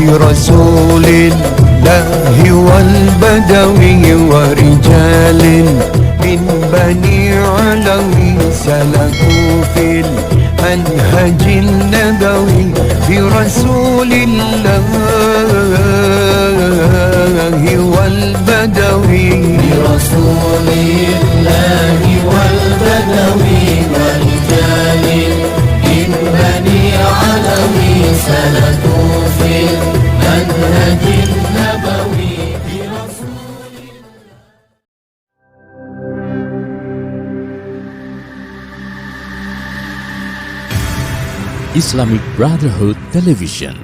برسول الله والبدوي ورجال من بني علوي سلكوا في المنهج النبوي برسول الله والبدوي برسول الله والبدوي ورجال من بني علوي سلكوا في المنهج النبوي برسول Islamic Brotherhood Television.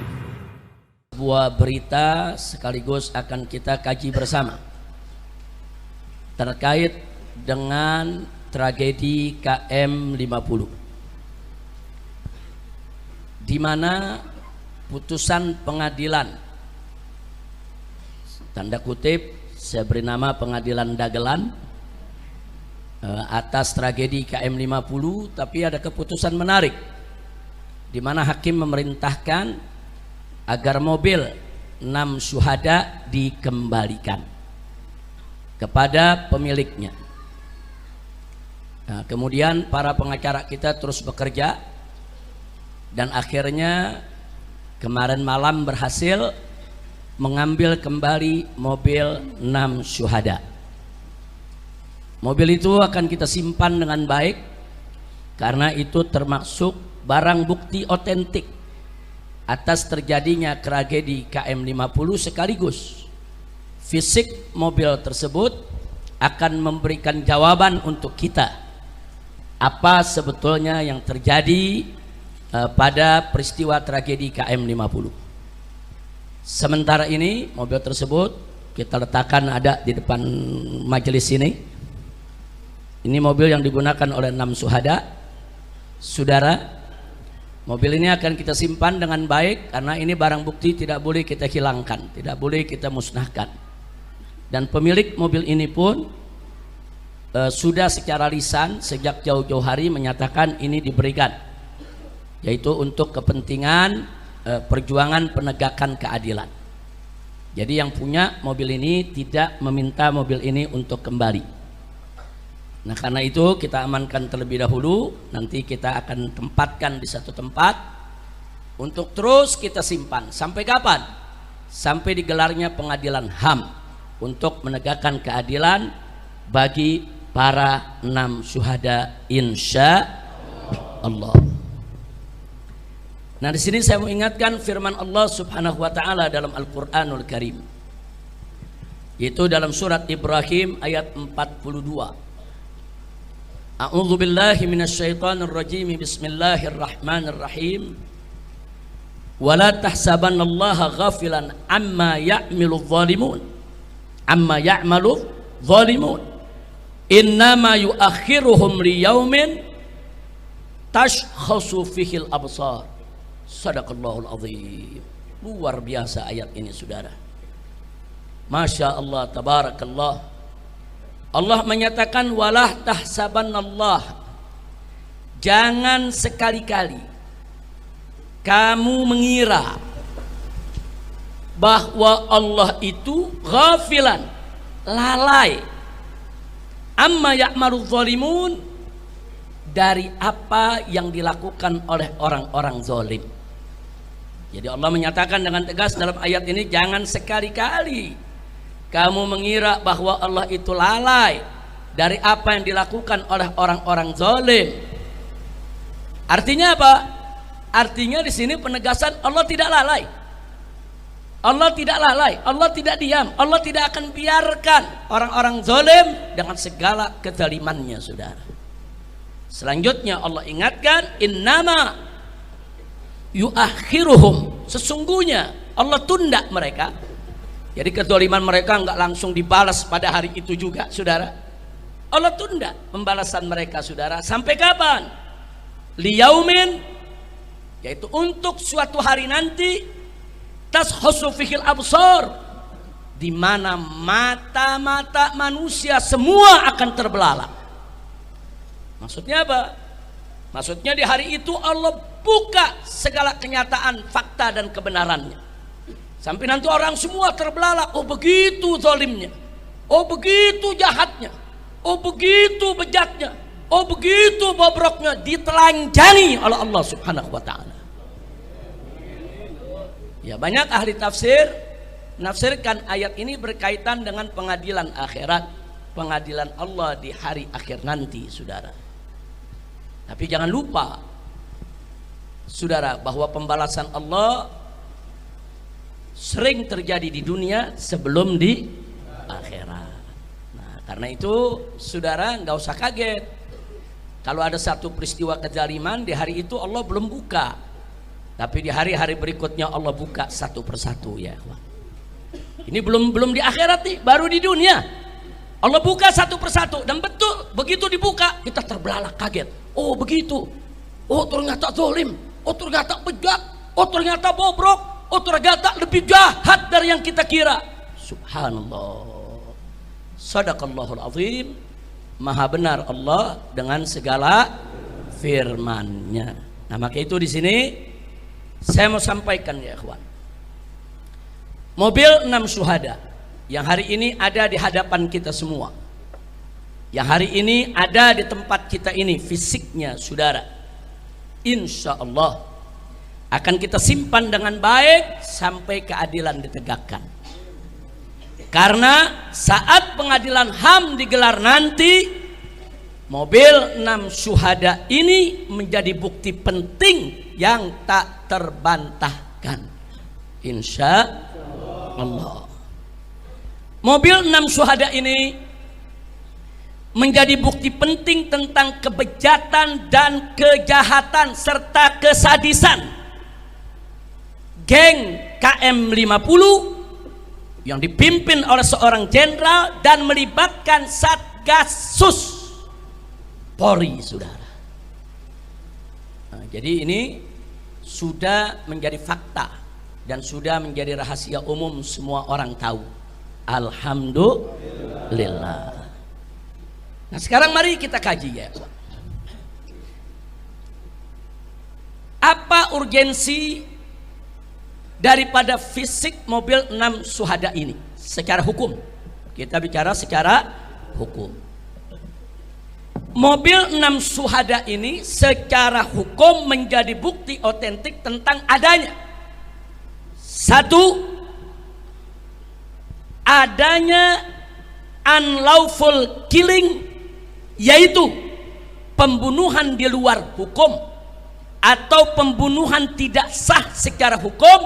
Sebuah berita sekaligus akan kita kaji bersama terkait dengan tragedi KM50, di mana putusan pengadilan, tanda kutip saya beri nama pengadilan dagelan, atas tragedi KM50, tapi ada keputusan menarik di mana hakim memerintahkan agar mobil 6 syuhada dikembalikan kepada pemiliknya. Nah, kemudian para pengacara kita terus bekerja dan akhirnya kemarin malam berhasil mengambil kembali mobil 6 syuhada. Mobil itu akan kita simpan dengan baik karena itu termasuk barang bukti otentik atas terjadinya tragedi KM50, sekaligus fisik mobil tersebut akan memberikan jawaban untuk kita apa sebetulnya yang terjadi pada peristiwa tragedi KM50. Sementara ini mobil tersebut kita letakkan ada di depan majelis ini. Ini mobil yang digunakan oleh 6 syuhada. Saudara, mobil ini akan kita simpan dengan baik karena ini barang bukti, tidak boleh kita hilangkan, tidak boleh kita musnahkan. Dan pemilik mobil ini pun sudah secara lisan sejak jauh-jauh hari menyatakan ini diberikan, yaitu untuk kepentingan perjuangan penegakan keadilan. Jadi yang punya mobil ini tidak meminta mobil ini untuk kembali. Nah, karena itu kita amankan terlebih dahulu, nanti kita akan tempatkan di satu tempat untuk terus kita simpan. Sampai kapan? Sampai digelarnya pengadilan HAM untuk menegakkan keadilan bagi para 6 syuhada insya Allah. Nah, di sini saya mau ingatkan firman Allah Subhanahu wa taala dalam Al-Qur'anul Karim, yaitu dalam surat Ibrahim ayat 42. A'udzu billahi minasyaitonir rajim. Bismillahirrahmanirrahim. Wala tahsabannallaha ghafilan amma ya'malu dhalimun. Amma ya'malu dhalimun. Innama yu'akhiruhum liyaumin tashkhasu fihil absar. Sadaqallahul azim. Luar biasa ayat ini, saudara. Masya Allah, tabarakallah. Allah menyatakan walah tahsabanallah, jangan sekali-kali kamu mengira bahwa Allah itu ghafilan, lalai, amma ya'malu zalimun, dari apa yang dilakukan oleh orang-orang zalim. Jadi Allah menyatakan dengan tegas dalam ayat ini, jangan sekali-kali kamu mengira bahwa Allah itu lalai dari apa yang dilakukan oleh orang-orang zalim. Artinya apa? Artinya di sini penegasan Allah tidak lalai. Allah tidak lalai, Allah tidak diam, Allah tidak akan biarkan orang-orang zalim dengan segala kezalimannya, saudara. Selanjutnya Allah ingatkan, innama yuakhiruhum, sesungguhnya Allah tunda mereka. Jadi kezaliman mereka enggak langsung dibalas pada hari itu juga, saudara. Allah tunda pembalasan mereka, saudara. Sampai kapan? Liyaumin, yaitu untuk suatu hari nanti, tashkhasu fihil absar, di mana mata-mata manusia semua akan terbelalak. Maksudnya apa? Maksudnya di hari itu Allah buka segala kenyataan, fakta dan kebenarannya. Sampai nanti orang semua terbelalak, oh begitu zalimnya, oh begitu jahatnya, oh begitu bejatnya, oh begitu bobroknya, ditelanjangi oleh Allah Subhanahu wa taala. Ya, banyak ahli tafsir menafsirkan ayat ini berkaitan dengan pengadilan akhirat, pengadilan Allah di hari akhir nanti, saudara. Tapi jangan lupa, saudara, bahwa pembalasan Allah sering terjadi di dunia sebelum di akhirat. Nah, karena itu saudara nggak usah kaget kalau ada satu peristiwa kezaliman di hari itu Allah belum buka, tapi di hari-hari berikutnya Allah buka satu persatu, ya. Ini belum di akhirat nih, baru di dunia Allah buka satu persatu, dan betul begitu dibuka kita terbelalak kaget. Oh begitu, oh ternyata zalim, oh ternyata bejat, oh ternyata bobrok, oh ternyata lebih jahat dari yang kita kira. Subhanallah. Sadaqallahul azim. Maha benar Allah dengan segala firman-Nya. Nah, maka itu di sini saya mau sampaikan, ya ikhwan. Mobil 6 syuhada yang hari ini ada di hadapan kita semua, yang hari ini ada di tempat kita ini, fisiknya saudara, insya Allah akan kita simpan dengan baik sampai keadilan ditegakkan. Karena saat pengadilan HAM digelar nanti, mobil 6 syuhada ini menjadi bukti penting yang tak terbantahkan, insya Allah. Mobil 6 syuhada ini menjadi bukti penting tentang kebejatan dan kejahatan serta kesadisan geng KM50 yang dipimpin oleh seorang jenderal dan melibatkan Satgasus Polri, saudara. Nah, jadi ini sudah menjadi fakta dan sudah menjadi rahasia umum, semua orang tahu. Alhamdulillah. Nah, sekarang mari kita kaji, ya. Apa urgensi daripada fisik mobil 6 syuhada ini secara hukum? Kita bicara secara hukum. Mobil 6 syuhada ini secara hukum menjadi bukti otentik tentang adanya satu, adanya unlawful killing, yaitu pembunuhan di luar hukum atau pembunuhan tidak sah secara hukum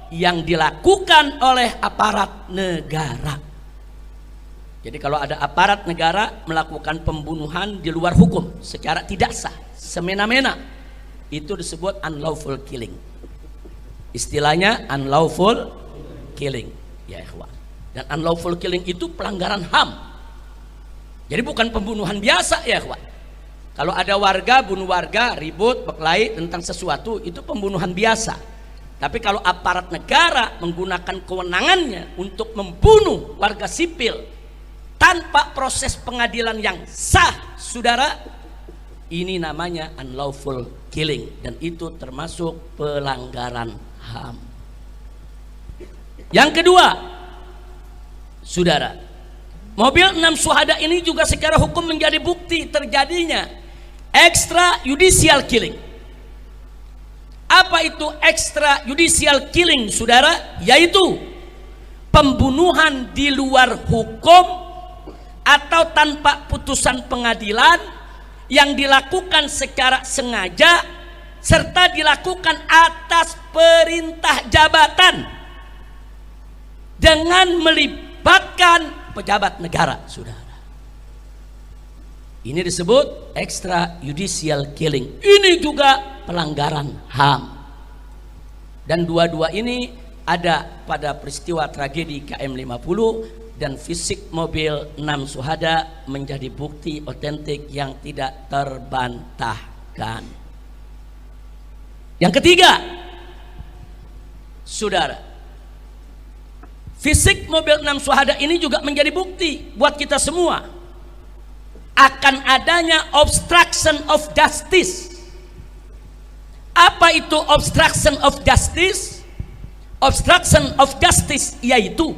yang dilakukan oleh aparat negara. Jadi kalau ada aparat negara melakukan pembunuhan di luar hukum secara tidak sah, semena-mena, itu disebut unlawful killing. Istilahnya unlawful killing, ya ikhwan. Dan unlawful killing itu pelanggaran HAM. Jadi bukan pembunuhan biasa, ya ikhwan. Kalau ada warga bunuh warga, ribut, berkelahi tentang sesuatu, itu pembunuhan biasa. Tapi kalau aparat negara menggunakan kewenangannya untuk membunuh warga sipil tanpa proses pengadilan yang sah, saudara, ini namanya unlawful killing, dan itu termasuk pelanggaran HAM. Yang kedua, saudara, mobil 6 syuhada ini juga secara hukum menjadi bukti terjadinya extrajudicial killing. Apa itu extrajudicial killing, saudara? Yaitu pembunuhan di luar hukum atau tanpa putusan pengadilan yang dilakukan secara sengaja serta dilakukan atas perintah jabatan dengan melibatkan pejabat negara, saudara. Ini disebut extrajudicial killing. Ini juga pelanggaran HAM. Dan dua-dua ini ada pada peristiwa tragedi KM50, dan fisik mobil 6 syuhada menjadi bukti otentik yang tidak terbantahkan. Yang ketiga, saudara, fisik mobil 6 syuhada ini juga menjadi bukti buat kita semua akan adanya obstruction of justice. Apa itu obstruction of justice? Obstruction of justice yaitu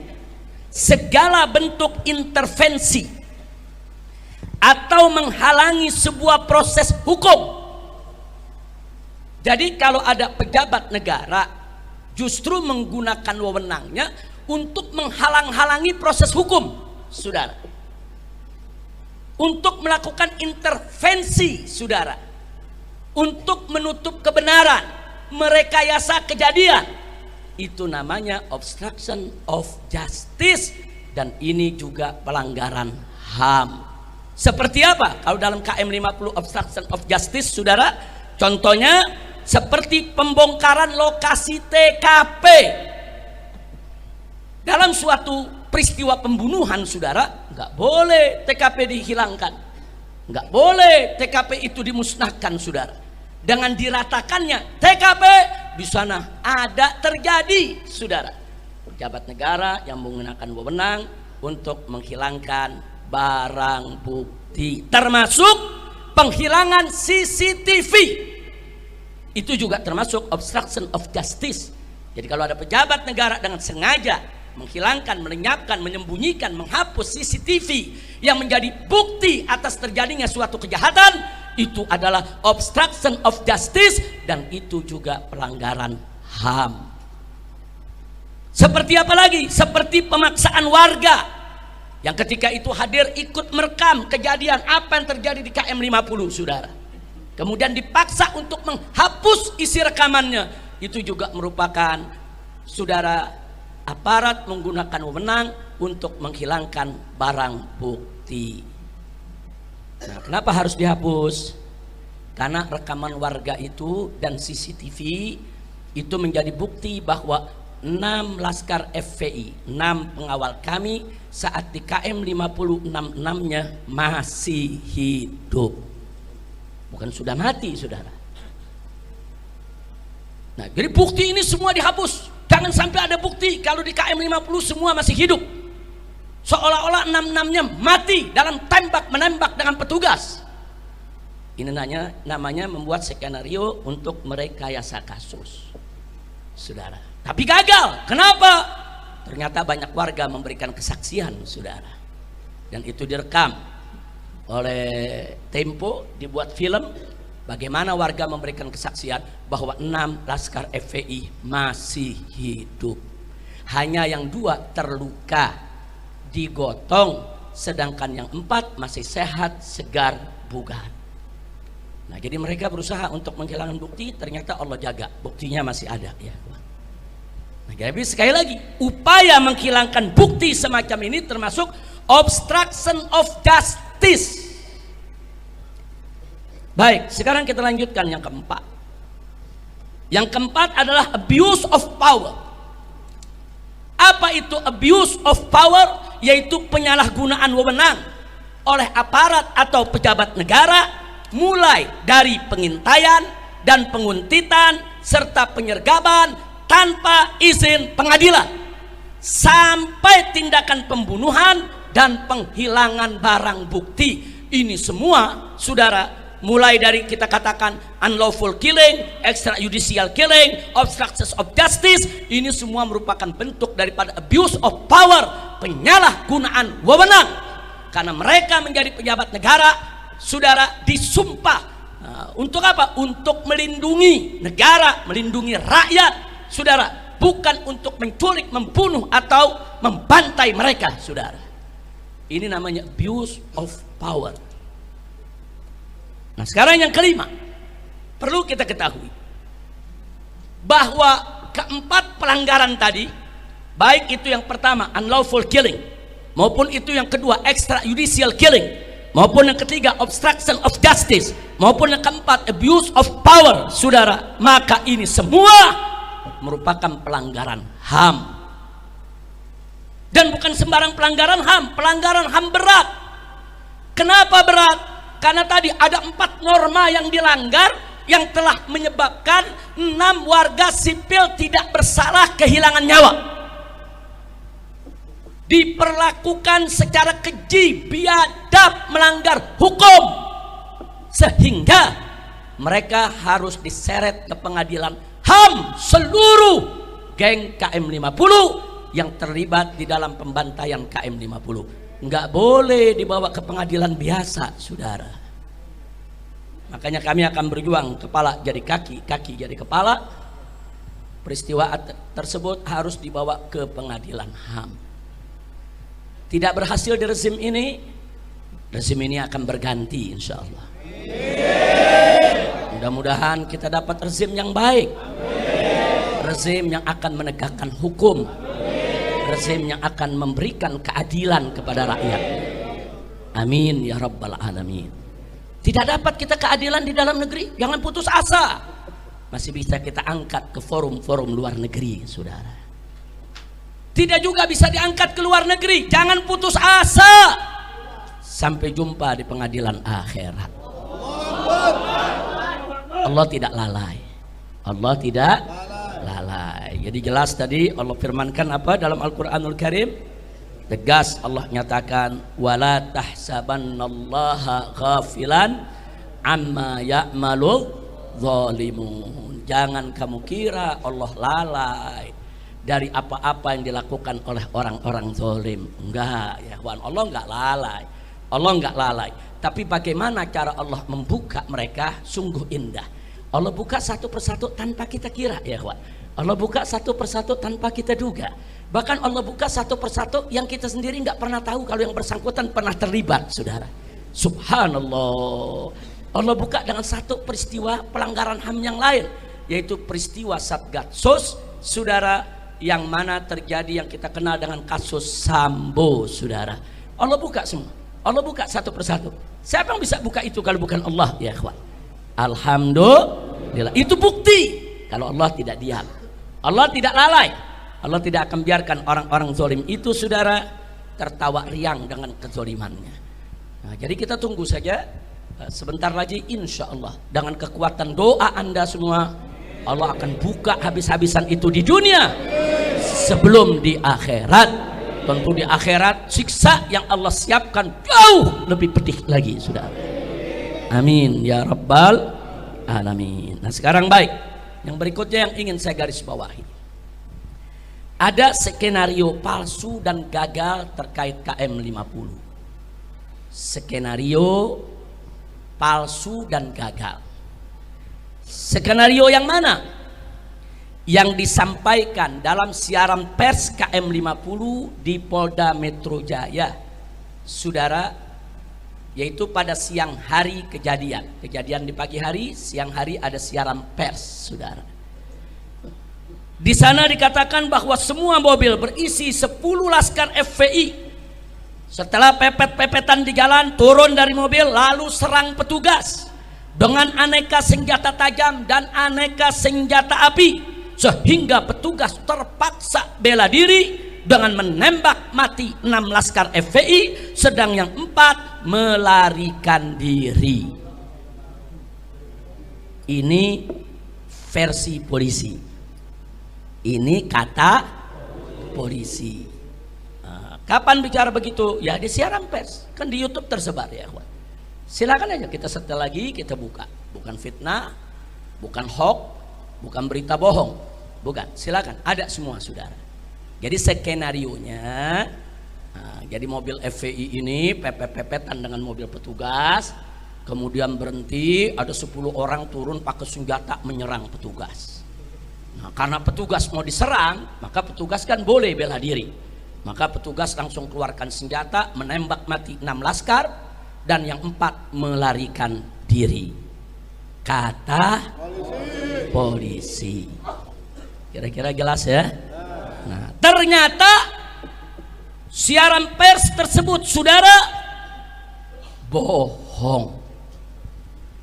segala bentuk intervensi atau menghalangi sebuah proses hukum. Jadi kalau ada pejabat negara justru menggunakan wewenangnya untuk menghalang-halangi proses hukum, saudara. Untuk melakukan intervensi, saudara. Untuk menutup kebenaran, merekayasa kejadian. Itu namanya obstruction of justice, dan ini juga pelanggaran HAM. Seperti apa? Kalau dalam KM 50 obstruction of justice, saudara, contohnya seperti pembongkaran lokasi TKP. Dalam suatu peristiwa pembunuhan, saudara, nggak boleh TKP dihilangkan, nggak boleh TKP itu dimusnahkan, saudara. Dengan diratakannya TKP, di sana ada terjadi, saudara, pejabat negara yang menggunakan wewenang untuk menghilangkan barang bukti, termasuk penghilangan CCTV. Itu juga termasuk obstruction of justice. Jadi kalau ada pejabat negara dengan sengaja menghilangkan, melenyapkan, menyembunyikan, menghapus CCTV yang menjadi bukti atas terjadinya suatu kejahatan, itu adalah obstruction of justice, dan itu juga pelanggaran HAM. Seperti apa lagi? Seperti pemaksaan warga yang ketika itu hadir ikut merekam kejadian apa yang terjadi di KM 50, saudara. Kemudian dipaksa untuk menghapus isi rekamannya. Itu juga merupakan, saudara, aparat menggunakan wewenang untuk menghilangkan barang bukti. Nah, kenapa harus dihapus? Karena rekaman warga itu dan CCTV itu menjadi bukti bahwa 6 laskar FPI, 6 pengawal kami saat di KM 50 6-nya masih hidup. Bukan sudah mati, saudara. Nah, jadi bukti ini semua dihapus. Jangan sampai ada bukti kalau di KM 50 semua masih hidup. Seolah-olah 6-6-nya mati dalam tembak-menembak dengan petugas. Ini namanya membuat skenario untuk merekayasa kasus, saudara. Tapi gagal. Kenapa? Ternyata banyak warga memberikan kesaksian, saudara. Dan itu direkam oleh Tempo, dibuat film bagaimana warga memberikan kesaksian bahwa 6 laskar FPI masih hidup. Hanya yang 2 terluka, digotong, sedangkan yang 4 masih sehat, segar, bugar. Nah, jadi mereka berusaha untuk menghilangkan bukti, ternyata Allah jaga, buktinya masih ada, ya. Nah, jadi sekali lagi, upaya menghilangkan bukti semacam ini termasuk obstruction of justice. Baik, sekarang kita lanjutkan yang keempat. Yang keempat adalah abuse of power. Apa itu abuse of power? Yaitu penyalahgunaan wewenang oleh aparat atau pejabat negara, mulai dari pengintaian dan penguntitan serta penyergapan tanpa izin pengadilan, sampai tindakan pembunuhan dan penghilangan barang bukti. Ini semua, saudara, mulai dari kita katakan unlawful killing, extrajudicial killing, obstruction of justice, ini semua merupakan bentuk daripada abuse of power, penyalahgunaan wewenang. Karena mereka menjadi pejabat negara, saudara, disumpah untuk apa? Untuk melindungi negara, melindungi rakyat, saudara, bukan untuk menculik, membunuh atau membantai mereka, saudara. Ini namanya abuse of power. Nah, sekarang yang kelima, perlu kita ketahui bahwa keempat pelanggaran tadi, baik itu yang pertama unlawful killing, maupun itu yang kedua extrajudicial killing, maupun yang ketiga obstruction of justice, maupun yang keempat abuse of power, saudara, maka ini semua merupakan pelanggaran HAM. Dan bukan sembarang pelanggaran HAM, pelanggaran HAM berat. Kenapa berat? Karena tadi ada 4 norma yang dilanggar yang telah menyebabkan 6 warga sipil tidak bersalah kehilangan nyawa. Diperlakukan secara keji, biadab, melanggar hukum, sehingga mereka harus diseret ke pengadilan HAM seluruh geng KM50 yang terlibat di dalam pembantaian KM50. Nggak boleh dibawa ke pengadilan biasa, saudara. Makanya kami akan berjuang kepala jadi kaki, kaki jadi kepala. Peristiwa tersebut harus dibawa ke pengadilan HAM. Tidak berhasil di rezim ini akan berganti insya Allah. Mudah-mudahan kita dapat rezim yang baik, rezim yang akan menegakkan hukum, rezim yang akan memberikan keadilan kepada rakyat. Amin ya rabbal alamin. Tidak dapat kita keadilan di dalam negeri, jangan putus asa. Masih bisa kita angkat ke forum-forum luar negeri, saudara. Tidak juga bisa diangkat ke luar negeri, jangan putus asa. Sampai jumpa di pengadilan akhirat. Allah tidak lalai. Allah tidak lalai. Jadi jelas tadi Allah firmankan apa dalam Al-Qur'anul Karim? Tegas Allah nyatakan, wala tahsabannallaha ghafilan amma ya'malu zalimun. Jangan kamu kira Allah lalai dari apa-apa yang dilakukan oleh orang-orang zalim. Enggak ya kawan, Allah enggak lalai. Allah enggak lalai. Tapi bagaimana cara Allah membuka mereka sungguh indah. Allah buka satu persatu tanpa kita kira ya kawan. Allah buka satu persatu tanpa kita duga. Bahkan Allah buka satu persatu yang kita sendiri enggak pernah tahu kalau yang bersangkutan pernah terlibat, saudara. Subhanallah. Allah buka dengan satu peristiwa pelanggaran HAM yang lain, yaitu peristiwa Satgasus, saudara, yang mana terjadi yang kita kenal dengan kasus Sambo, saudara. Allah buka semua. Allah buka satu persatu. Siapa yang bisa buka itu kalau bukan Allah ya kawan? Alhamdulillah. Itu bukti kalau Allah tidak diam. Allah tidak lalai. Allah tidak akan biarkan orang-orang zalim itu, saudara, tertawa riang dengan kezalimannya. Nah, jadi kita tunggu saja. Sebentar lagi insya Allah dengan kekuatan doa Anda semua, Allah akan buka habis-habisan itu di dunia sebelum di akhirat. Tentu di akhirat siksa yang Allah siapkan jauh lebih pedih lagi, saudara. Amin ya rabbal alamin. Nah sekarang baik, yang berikutnya yang ingin saya garis bawahi, ada skenario palsu dan gagal terkait KM50. Skenario palsu dan gagal. Skenario yang mana? Yang disampaikan dalam siaran pers KM50 di Polda Metro Jaya, saudara, yaitu pada siang hari kejadian di pagi hari, siang hari ada siaran pers, saudara. Di sana dikatakan bahwa semua mobil berisi 10 laskar FPI setelah pepet-pepetan di jalan turun dari mobil lalu serang petugas dengan aneka senjata tajam dan aneka senjata api, sehingga petugas terpaksa bela diri dengan menembak mati 6 laskar FPI, sedang yang 4 melarikan diri. Ini versi polisi, ini kata polisi. Kapan bicara begitu? Ya di siaran pers, kan di YouTube tersebar ya kawan. Silakan aja kita setel lagi, kita buka. Bukan fitnah, bukan hoax, bukan berita bohong, bukan. Silakan, ada semua, saudara. Jadi skenarionya, jadi mobil FPI ini pepet-pepetan dengan mobil petugas, kemudian berhenti, ada 10 orang turun pakai senjata menyerang petugas. Nah, karena petugas mau diserang, maka petugas kan boleh bela diri. Maka petugas langsung keluarkan senjata, menembak mati 6 laskar, dan yang 4 melarikan diri. Kata polisi. Kira-kira jelas ya? Nah, ternyata siaran pers tersebut, saudara, bohong.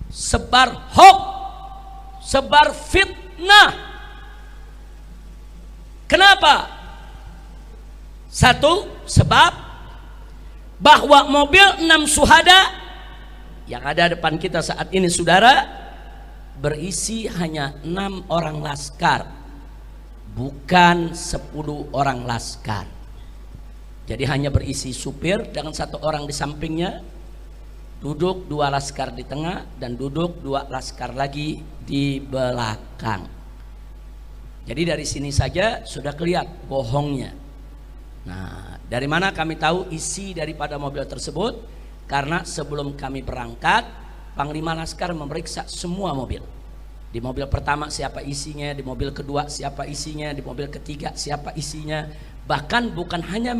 Sebar hoax, sebar fitnah. Kenapa? Satu, sebab bahwa mobil 6 syuhada yang ada depan kita saat ini, saudara, berisi hanya 6 orang laskar, bukan 10 orang laskar. Jadi hanya berisi supir dengan 1 orang di sampingnya, duduk 2 laskar di tengah, dan duduk 2 laskar lagi di belakang. Jadi dari sini saja sudah kelihatan bohongnya. Nah, dari mana kami tahu isi daripada mobil tersebut? Karena sebelum kami berangkat, Panglima Laskar memeriksa semua mobil. Di mobil pertama siapa isinya, di mobil kedua siapa isinya, di mobil ketiga siapa isinya. Bahkan bukan hanya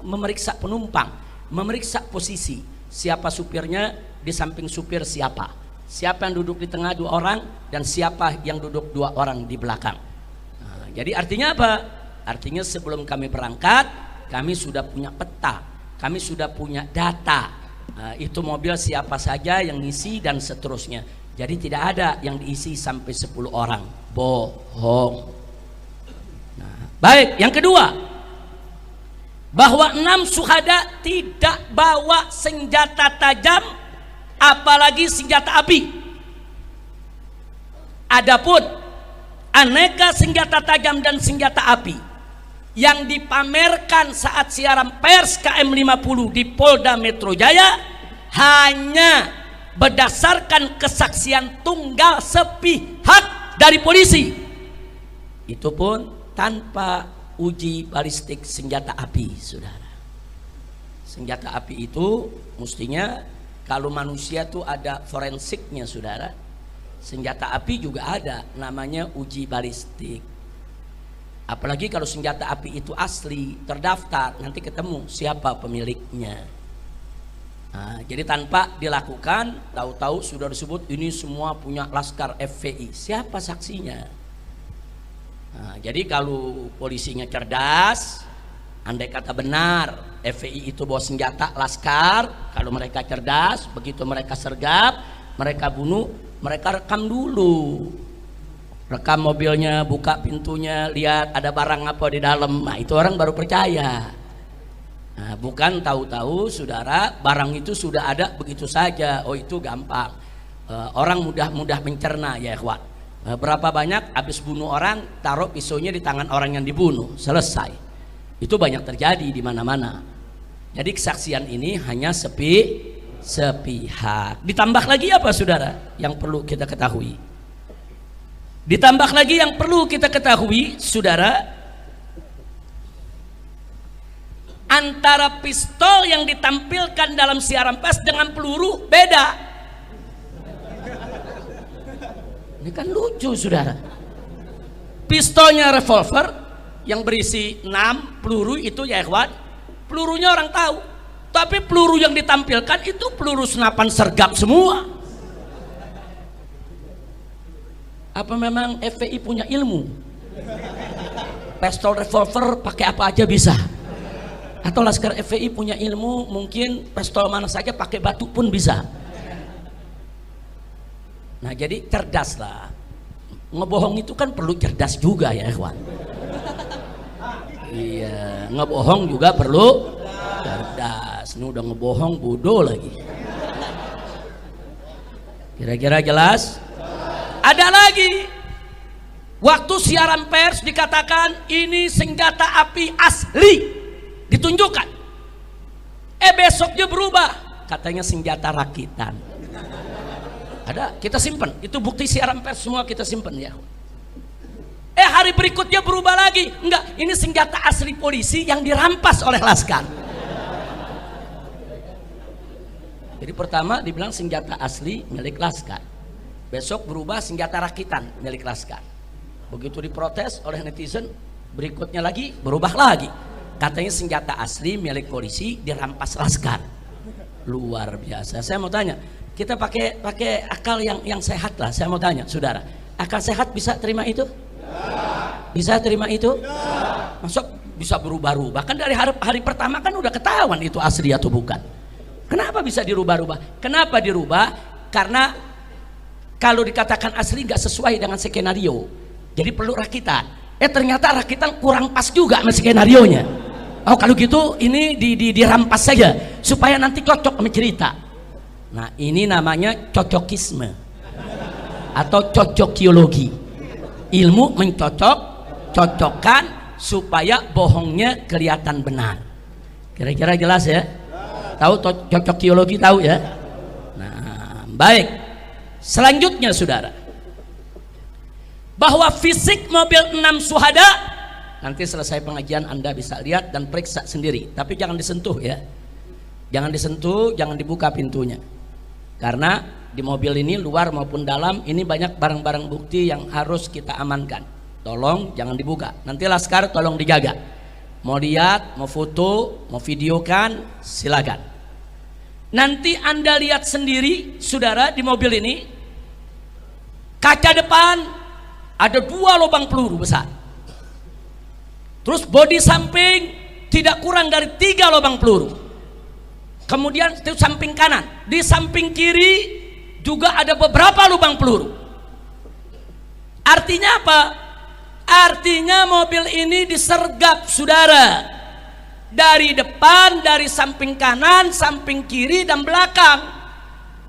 memeriksa penumpang, memeriksa posisi. Siapa supirnya, di samping supir siapa. Siapa yang duduk di tengah 2 orang, dan siapa yang duduk 2 orang di belakang. Nah, jadi artinya apa? Artinya sebelum kami berangkat, kami sudah punya peta, kami sudah punya data. Itu mobil siapa saja yang ngisi dan seterusnya. Jadi tidak ada yang diisi sampai 10 orang. Bohong. Nah, baik, yang kedua, bahwa 6 syuhada tidak bawa senjata tajam, apalagi senjata api. Adapun aneka senjata tajam dan senjata api yang dipamerkan saat siaran pers KM50 di Polda Metro Jaya hanya berdasarkan kesaksian tunggal sepihak dari polisi. Itu pun tanpa uji balistik senjata api, saudara. Senjata api itu mestinya kalau manusia tuh ada forensiknya, saudara. Senjata api juga ada namanya uji balistik. Apalagi kalau senjata api itu asli, terdaftar, nanti ketemu siapa pemiliknya. Nah, jadi tanpa dilakukan, tahu-tahu sudah disebut ini semua punya Laskar FPI. Siapa saksinya? Nah, jadi kalau polisinya cerdas, andai kata benar FPI itu bawa senjata Laskar, kalau mereka cerdas, begitu mereka sergap, mereka bunuh, mereka rekam dulu. Rekam mobilnya, buka pintunya, lihat ada barang apa di dalam. Nah, itu orang baru percaya. Nah, bukan tahu-tahu saudara barang itu sudah ada begitu saja. Oh, itu gampang. Orang mudah mencerna ya ikhwan. Berapa banyak habis bunuh orang taruh pisaunya di tangan orang yang dibunuh, selesai. Itu banyak terjadi di mana-mana. Jadi kesaksian ini hanya sepihak. Ditambah lagi apa saudara yang perlu kita ketahui? Ditambah lagi yang perlu kita ketahui saudara, antara pistol yang ditampilkan dalam siaran pers dengan peluru beda. Ini kan lucu saudara. Pistolnya revolver yang berisi 6 peluru itu ya ikhwan, pelurunya orang tahu. Tapi peluru yang ditampilkan itu peluru senapan sergap semua. Apa memang FPI punya ilmu? Pistol revolver pakai apa aja bisa? Atau Laskar FPI punya ilmu, mungkin pistol mana saja pakai batu pun bisa. Nah, jadi cerdaslah. Ngebohong itu kan perlu cerdas juga ya ikhwan. Iya, ngebohong juga perlu cerdas. Ini udah ngebohong bodoh lagi. Kira-kira jelas? Ada lagi. Waktu siaran pers dikatakan ini senjata api asli, ditunjukkan. Besoknya berubah, katanya senjata rakitan. Ada, kita simpan. Itu bukti siaran pers semua kita simpan ya. Hari berikutnya berubah lagi. Enggak, ini senjata asli polisi yang dirampas oleh Laskar. Jadi pertama dibilang senjata asli milik Laskar. Besok berubah senjata rakitan milik Laskar. Begitu diprotes oleh netizen, berikutnya lagi berubah lagi. Katanya senjata asli milik polisi dirampas Laskar. Luar biasa. Saya mau tanya, kita pakai akal yang sehat lah. Saya mau tanya, saudara, akal sehat bisa terima itu? Bisa terima itu? Masuk bisa berubah-ubah. Kan dari hari pertama kan udah ketahuan itu asli atau bukan. Kenapa bisa dirubah-ubah? Kenapa dirubah? Karena kalau dikatakan asli nggak sesuai dengan skenario, jadi perlu rakitan. Ternyata rakitan kurang pas juga sama skenarionya. Oh, kalau gitu ini dirampas saja supaya nanti cocok sama cerita. Nah, ini namanya cocokisme atau cocokiologi. Ilmu mencocokkan supaya bohongnya kelihatan benar. Kira-kira jelas ya? Tahu cocokiologi, tahu ya? Nah, baik. Selanjutnya saudara, bahwa fisik mobil 6 syuhada, nanti selesai pengajian Anda bisa lihat dan periksa sendiri, tapi jangan disentuh ya, jangan disentuh, jangan dibuka pintunya, karena di mobil ini luar maupun dalam ini banyak barang-barang bukti yang harus kita amankan. Tolong jangan dibuka, nanti Laskar tolong dijaga, mau lihat, mau foto, mau videokan silakan. Nanti Anda lihat sendiri saudara, di mobil ini kaca depan ada 2 lubang peluru besar. Terus bodi samping tidak kurang dari 3 lubang peluru. Kemudian itu samping kanan, di samping kiri juga ada beberapa lubang peluru. Artinya apa? Artinya mobil ini disergap saudara, dari depan, dari samping kanan, samping kiri dan belakang.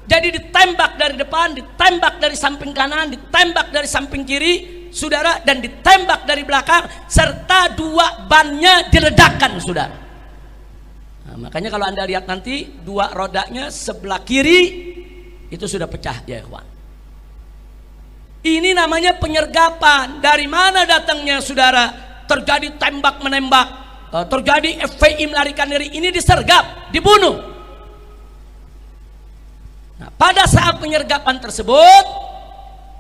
Jadi ditembak dari depan, ditembak dari samping kanan, ditembak dari samping kiri saudara, dan ditembak dari belakang, serta 2 bannya diledakkan saudara. Nah, makanya kalau Anda lihat nanti 2 rodanya sebelah kiri itu sudah pecah ya ikhwan. Ini namanya penyergapan. Dari mana datangnya saudara? Terjadi tembak menembak, terjadi FPI melarikan diri, ini disergap, dibunuh. Nah, pada saat penyergapan tersebut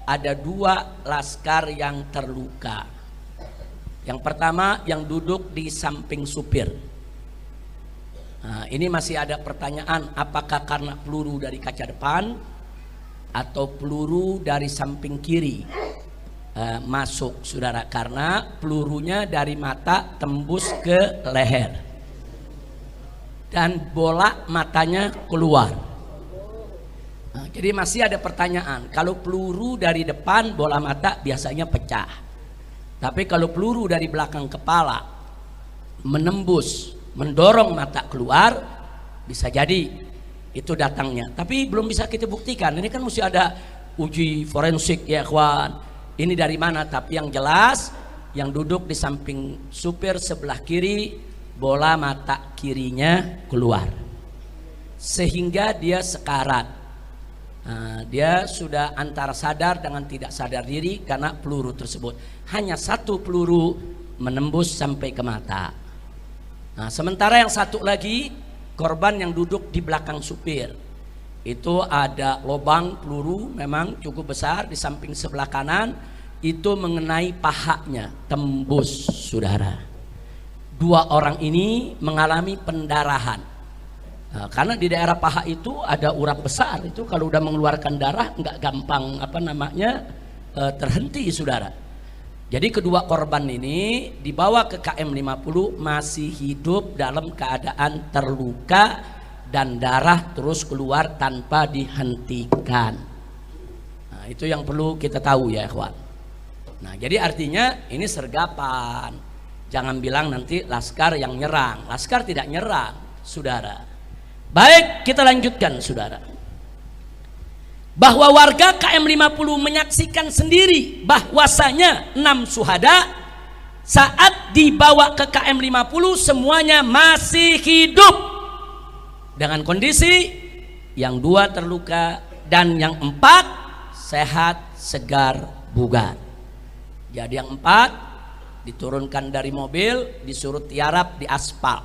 ada 2 laskar yang terluka. Yang pertama yang duduk di samping supir. Nah, ini masih ada pertanyaan, apakah karena peluru dari kaca depan atau peluru dari samping kiri masuk saudara, karena pelurunya dari mata tembus ke leher dan bola matanya keluar. Nah, jadi masih ada pertanyaan, kalau peluru dari depan bola mata biasanya pecah, tapi kalau peluru dari belakang kepala menembus, mendorong mata keluar, bisa jadi itu datangnya. Tapi belum bisa kita buktikan, ini kan mesti ada uji forensik ya kawan, ini dari mana. Tapi yang jelas yang duduk di samping supir sebelah kiri, bola mata kirinya keluar sehingga dia sekarat. Nah, dia sudah antara sadar dengan tidak sadar diri karena peluru tersebut. Hanya 1 peluru menembus sampai ke mata. Nah, sementara yang satu lagi korban yang duduk di belakang supir, itu ada lubang peluru memang cukup besar di samping sebelah kanan, itu mengenai pahanya, tembus saudara. 2 orang ini mengalami pendarahan. Nah, karena di daerah paha itu ada urat besar, itu kalau udah mengeluarkan darah nggak gampang terhenti saudara. Jadi kedua korban ini dibawa ke KM 50 masih hidup dalam keadaan terluka dan darah terus keluar tanpa dihentikan. Nah, itu yang perlu kita tahu ya ikhwan. Nah, jadi artinya ini sergapan. Jangan bilang nanti laskar yang nyerang. Laskar tidak nyerang saudara. Baik, kita lanjutkan saudara. Bahwa warga KM 50 menyaksikan sendiri bahwasanya 6 syuhada saat dibawa ke KM 50 semuanya masih hidup dengan kondisi yang 2 terluka dan yang 4 sehat, segar, bugar. Jadi yang 4 diturunkan dari mobil, disuruh tiarap di aspal.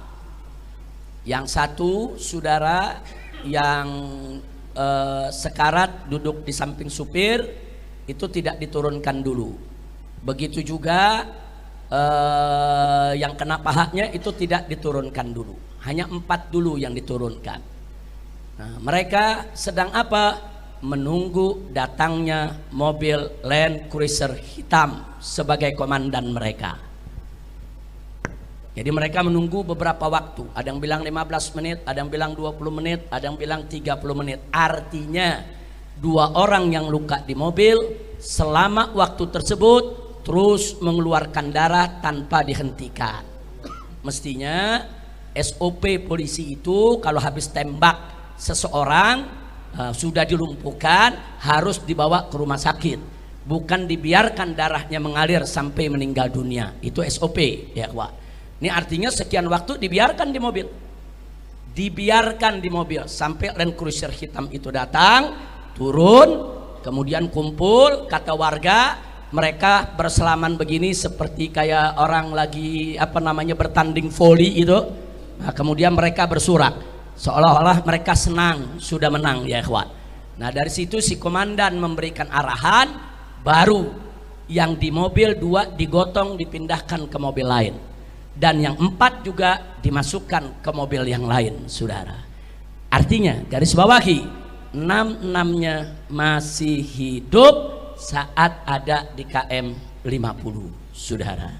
Yang 1 saudara yang sekarat duduk di samping supir itu tidak diturunkan dulu. Begitu juga yang kena pahanya itu tidak diturunkan dulu. Hanya 4 dulu yang diturunkan. Nah, mereka sedang apa? Menunggu datangnya mobil Land Cruiser hitam sebagai komandan mereka. Jadi mereka menunggu beberapa waktu. Ada yang bilang 15 menit, ada yang bilang 20 menit, ada yang bilang 30 menit. Artinya 2 orang yang luka di mobil selama waktu tersebut terus mengeluarkan darah tanpa dihentikan. Mestinya SOP polisi itu kalau habis tembak seseorang sudah dilumpuhkan harus dibawa ke rumah sakit, bukan dibiarkan darahnya mengalir sampai meninggal dunia. Itu SOP ya Pak. Ini artinya sekian waktu dibiarkan di mobil, sampai Land Cruiser hitam itu datang, turun, kemudian kumpul, kata warga mereka berselaman begini seperti kayak orang lagi bertanding voli itu. Nah, kemudian mereka bersorak seolah-olah mereka senang sudah menang ya ikhwan. Nah, dari situ si komandan memberikan arahan, baru yang di mobil 2 digotong dipindahkan ke mobil lain, dan yang 4 juga dimasukkan ke mobil yang lain, saudara. Artinya garis bawahi, 6-6-nya masih hidup saat ada di KM 50, saudara.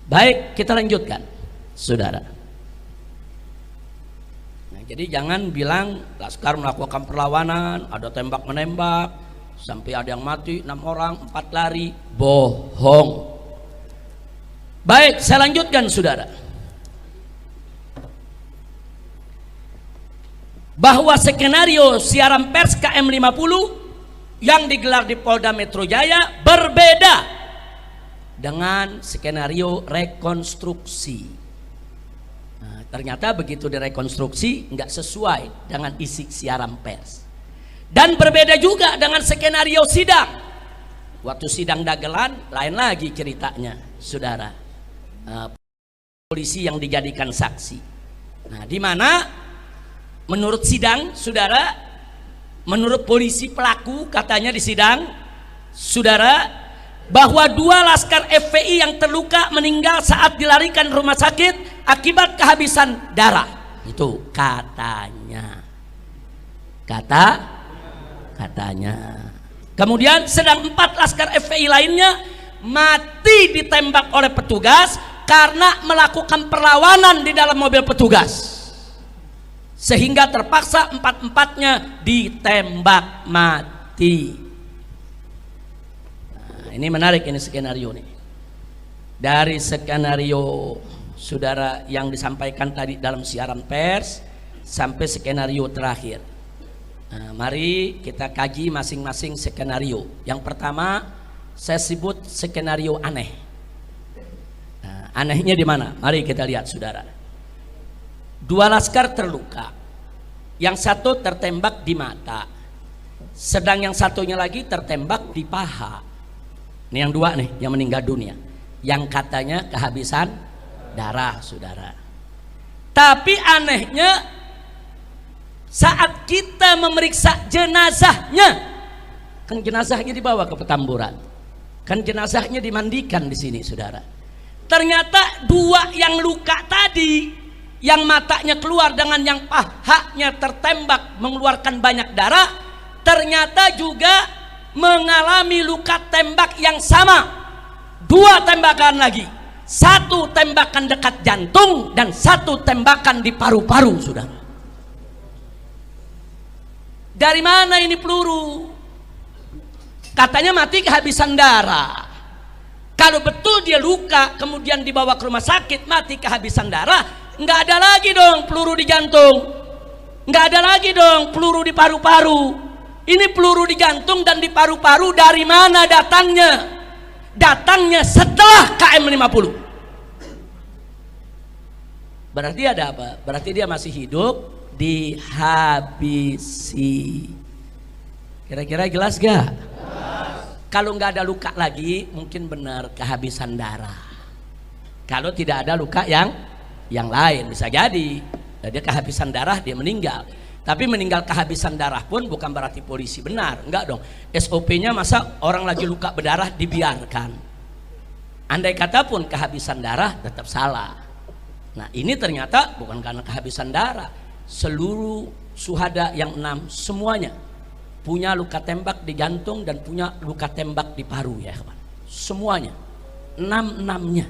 Baik, kita lanjutkan, saudara. Nah, jadi jangan bilang Laskar melakukan perlawanan, ada tembak menembak sampai ada yang mati, 6 orang, 4 lari. Bohong. Baik, saya lanjutkan, saudara. Bahwa skenario siaran pers KM 50 yang digelar di Polda Metro Jaya berbeda dengan skenario rekonstruksi. Nah, ternyata begitu direkonstruksi nggak sesuai dengan isi siaran pers, dan berbeda juga dengan skenario sidang. Waktu sidang dagelan lain lagi ceritanya, saudara. Polisi yang dijadikan saksi. Nah, di mana menurut sidang, saudara, menurut polisi pelaku katanya di sidang, saudara, bahwa 2 laskar FPI yang terluka meninggal saat dilarikan rumah sakit akibat kehabisan darah. Itu katanya. Katanya. Kemudian sedang 4 laskar FPI lainnya mati ditembak oleh petugas karena melakukan perlawanan di dalam mobil petugas, sehingga terpaksa 4-4-nya ditembak mati. Nah, ini menarik, ini skenario nih. Dari skenario saudara yang disampaikan tadi dalam siaran pers sampai skenario terakhir. Nah, mari kita kaji masing-masing skenario. Yang pertama saya sebut skenario aneh. Nah, anehnya di mana? Mari kita lihat, saudara. 2 laskar terluka, yang satu tertembak di mata, sedang yang satunya lagi tertembak di paha. Ini yang 2 nih yang meninggal dunia, yang katanya kehabisan darah, saudara. Tapi anehnya saat kita memeriksa jenazahnya, kan jenazahnya dibawa ke Petamburan, kan jenazahnya dimandikan di sini, saudara. Ternyata 2 yang luka tadi, yang matanya keluar dengan yang pahanya tertembak mengeluarkan banyak darah, ternyata juga mengalami luka tembak yang sama. 2 tembakan lagi, 1 tembakan dekat jantung dan 1 tembakan di paru-paru, saudara. Dari mana ini peluru? Katanya mati kehabisan darah. Kalau betul dia luka kemudian dibawa ke rumah sakit mati kehabisan darah, nggak ada lagi dong peluru di jantung, nggak ada lagi dong peluru di paru-paru. Ini peluru di jantung dan di paru-paru dari mana datangnya? Datangnya setelah KM 50. Berarti ada apa? Berarti dia masih hidup, dihabisi. Kira-kira jelas gak? Kalau nggak ada luka lagi mungkin benar kehabisan darah. Kalau tidak ada luka yang lain bisa jadi dia kehabisan darah, dia meninggal. Tapi meninggal kehabisan darah pun bukan berarti polisi benar, enggak dong. SOP-nya masa orang lagi luka berdarah dibiarkan. Andai kata pun kehabisan darah tetap salah. Nah, ini ternyata bukan karena kehabisan darah. Seluruh syuhada yang 6 semuanya punya luka tembak di jantung dan punya luka tembak di paru, ya kawan. Semuanya 6-6-nya.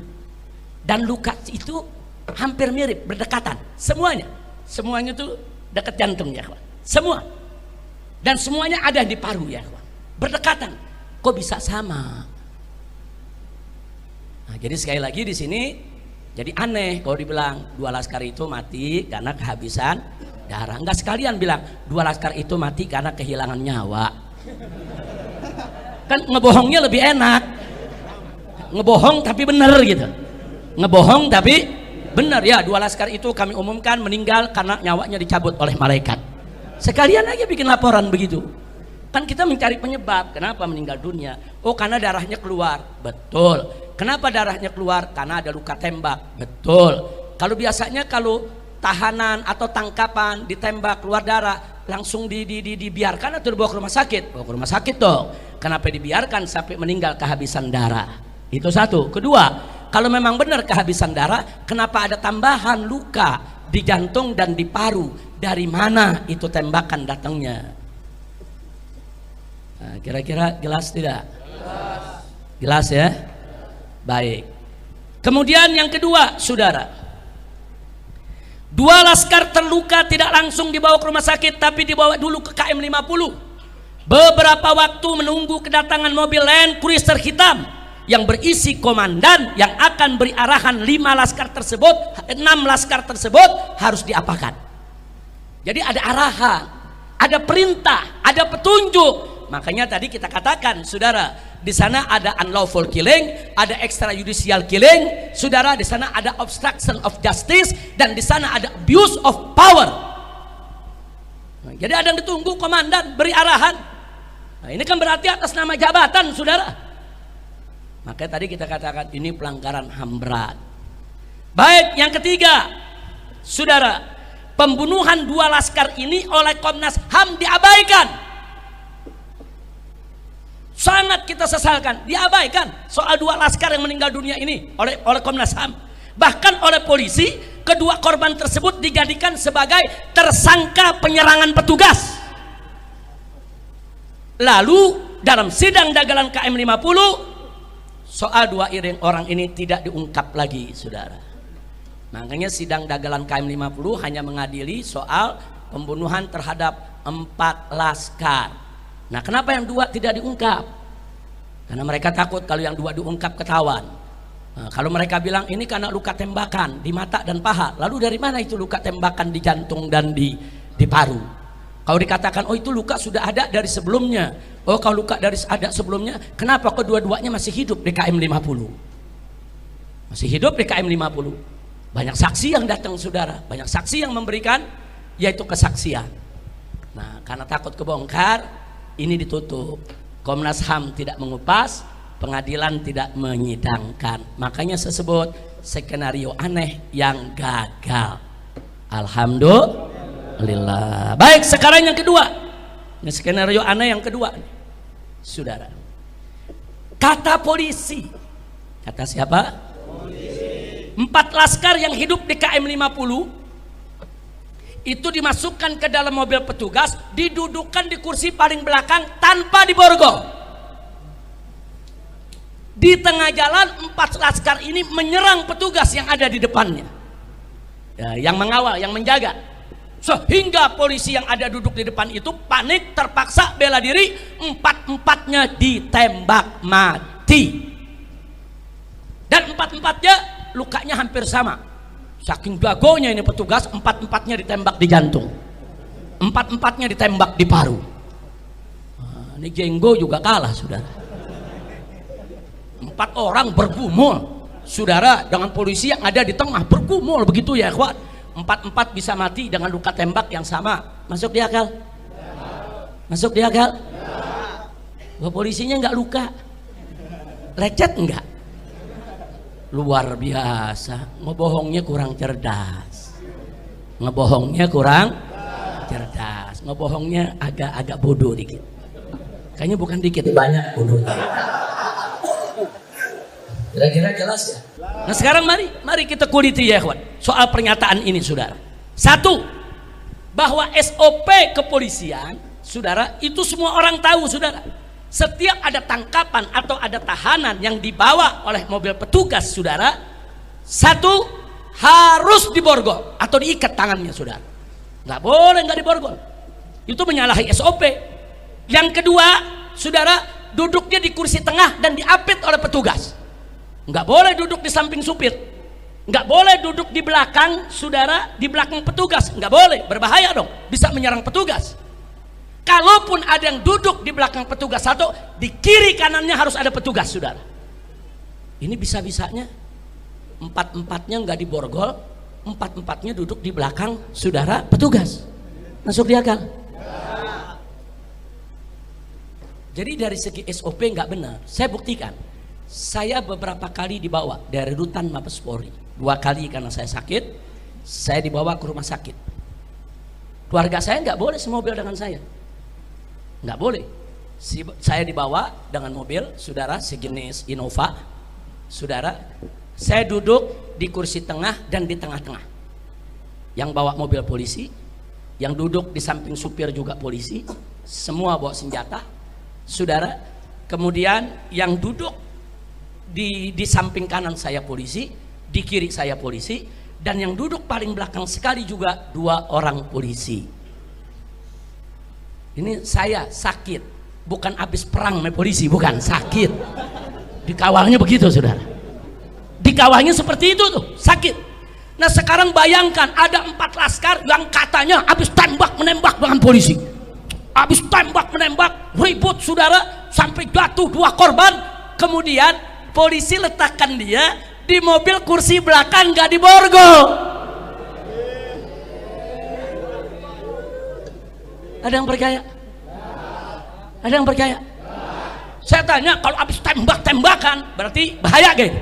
Dan luka itu hampir mirip, berdekatan. Semuanya itu dekat jantung, ya kawan. Semua. Dan semuanya ada di paru, ya kawan. Berdekatan. Kok bisa sama? Nah, jadi sekali lagi di sini jadi aneh kalau dibilang 2 laskar itu mati karena kehabisan darah. Enggak sekalian bilang 2 laskar itu mati karena kehilangan nyawa. Kan ngebohongnya lebih enak. Ngebohong tapi benar gitu. Ngebohong tapi benar, ya 2 laskar itu kami umumkan meninggal karena nyawanya dicabut oleh malaikat. Sekalian aja bikin laporan begitu. Kan Kan kita mencari penyebab kenapa meninggal dunia. Oh, karena darahnya keluar. Betul. Kenapa darahnya keluar? Karena ada luka tembak. Betul. Kalau biasanya kalau tahanan atau tangkapan ditembak keluar darah, langsung dibiarkan atau dibawa ke rumah sakit? Bawa ke rumah sakit dong. Kenapa dibiarkan sampai meninggal kehabisan darah? Itu satu. Kedua, kalau memang benar kehabisan darah, kenapa ada tambahan luka di jantung dan di paru? Dari mana itu tembakan datangnya? Nah, kira-kira jelas tidak? Jelas ya? Baik. Kemudian yang kedua, saudara, 2 laskar terluka tidak langsung dibawa ke rumah sakit, tapi dibawa dulu ke KM 50. Beberapa waktu menunggu kedatangan mobil Land Cruiser hitam yang berisi komandan yang akan beri arahan 6 laskar tersebut harus diapakan. Jadi ada arahan, ada perintah, ada petunjuk. Makanya tadi kita katakan, saudara, di sana ada unlawful killing, ada extrajudicial killing, saudara, di sana ada obstruction of justice, dan di sana ada abuse of power. Nah, jadi ada yang ditunggu komandan beri arahan. Nah, ini kan berarti atas nama jabatan, saudara. Makanya tadi kita katakan ini pelanggaran HAM berat. Baik, yang ketiga, saudara, pembunuhan 2 laskar ini oleh Komnas HAM diabaikan. Sangat kita sesalkan, diabaikan soal 2 laskar yang meninggal dunia ini oleh Komnas HAM. Bahkan oleh polisi, kedua korban tersebut dijadikan sebagai tersangka penyerangan petugas. Lalu dalam sidang dagelan KM 50, soal 2 orang ini tidak diungkap lagi, saudara. Makanya sidang dagelan KM 50 hanya mengadili soal pembunuhan terhadap 4 laskar. Nah, kenapa yang 2 tidak diungkap? Karena mereka takut kalau yang 2 diungkap ketahuan. Nah, kalau mereka bilang ini karena luka tembakan di mata dan paha, lalu dari mana itu luka tembakan di jantung dan di paru? Kalau dikatakan oh itu luka sudah ada dari sebelumnya, oh kalau luka dari ada sebelumnya, kenapa kedua-duanya masih hidup di KM 50? Masih hidup di KM 50. Banyak saksi yang datang, saudara, banyak saksi yang memberikan yaitu kesaksian. Nah, karena takut kebongkar, ini ditutup. Komnas HAM tidak mengupas, pengadilan tidak menyidangkan. Makanya disebut skenario aneh yang gagal. Alhamdulillah. Baik, sekarang yang kedua. Ini skenario aneh yang kedua, saudara. Kata polisi. Kata siapa? Polisi. 4 laskar yang hidup di KM 50 itu dimasukkan ke dalam mobil petugas, didudukkan di kursi paling belakang tanpa diborgol. Di tengah jalan 4 laskar ini menyerang petugas yang ada di depannya, ya, yang mengawal, yang menjaga, sehingga polisi yang ada duduk di depan itu panik, terpaksa bela diri, 4-empatnya ditembak mati, dan 4-empatnya lukanya hampir sama. Saking jagonya ini petugas, 4-empatnya ditembak di jantung, 4-empatnya ditembak di paru. Nah, ini Jenggo juga kalah, saudara. 4 orang bergumul, saudara, dengan polisi yang ada di tengah bergumul begitu ya, ikhwan. 4-4 bisa mati dengan luka tembak yang sama. Masuk di akal? Masuk di akal? Wah, polisinya nggak luka, lecet enggak? Luar biasa. Ngebohongnya kurang cerdas, ngebohongnya kurang cerdas, ngebohongnya agak bodoh dikit. Kayaknya bukan dikit, banyak bodohnya. Kira-kira jelas ya? Nah, sekarang mari kita kuliti ya, kawan, soal pernyataan ini, saudara. 1, bahwa SOP kepolisian, saudara, itu semua orang tahu, saudara. Setiap ada tangkapan atau ada tahanan yang dibawa oleh mobil petugas, saudara, 1 harus diborgol atau diikat tangannya, saudara. Nggak boleh nggak diborgol. Itu menyalahi SOP. Yang kedua, saudara, duduknya di kursi tengah dan diapit oleh petugas. Nggak boleh duduk di samping supir. Nggak boleh duduk di belakang, saudara, di belakang petugas. Nggak boleh, berbahaya dong, bisa menyerang petugas. Kalaupun ada yang duduk di belakang petugas 1, di kiri kanannya harus ada petugas, saudara. Ini bisa-bisanya 4-empatnya nggak diborgol, 4-empatnya duduk di belakang, saudara, petugas. Masuk di akal? Jadi dari segi SOP nggak benar. Saya buktikan. Saya beberapa kali dibawa dari rutan Mabes Polri. 2 kali karena saya sakit, saya dibawa ke rumah sakit. Keluarga saya nggak boleh semobil dengan saya, nggak boleh. Saya dibawa dengan mobil, saudara, sejenis Innova, saudara. Saya duduk di kursi tengah dan di tengah-tengah. Yang bawa mobil polisi, yang duduk di samping supir juga polisi, semua bawa senjata, saudara. Kemudian yang duduk di samping kanan saya polisi, di kiri saya polisi. Dan yang duduk paling belakang sekali juga 2 orang polisi. Ini saya sakit, bukan habis perang sama polisi, bukan, sakit. Dikawalnya begitu, saudara. Dikawalnya seperti itu tuh, sakit. Nah sekarang bayangkan ada 4 laskar yang katanya habis tembak menembak dengan polisi. Habis tembak menembak, ribut, saudara, sampai jatuh 2 korban. Kemudian polisi letakkan dia di mobil kursi belakang, gak diborgol. Ada yang percaya? Ada yang percaya? Saya tanya, kalau habis tembak-tembakan berarti bahaya gitu.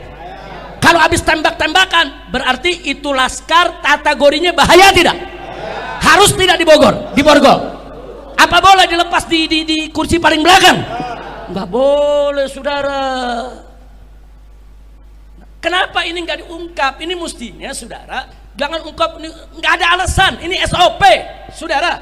Kalau habis tembak-tembakan berarti itu laskar kategorinya bahaya tidak? Harus tidak diborgol. Apa boleh dilepas di kursi paling belakang? Nggak boleh, saudara. Kenapa ini nggak diungkap? Ini mestinya, saudara, jangan ungkap, nggak ada alasan. Ini SOP, saudara.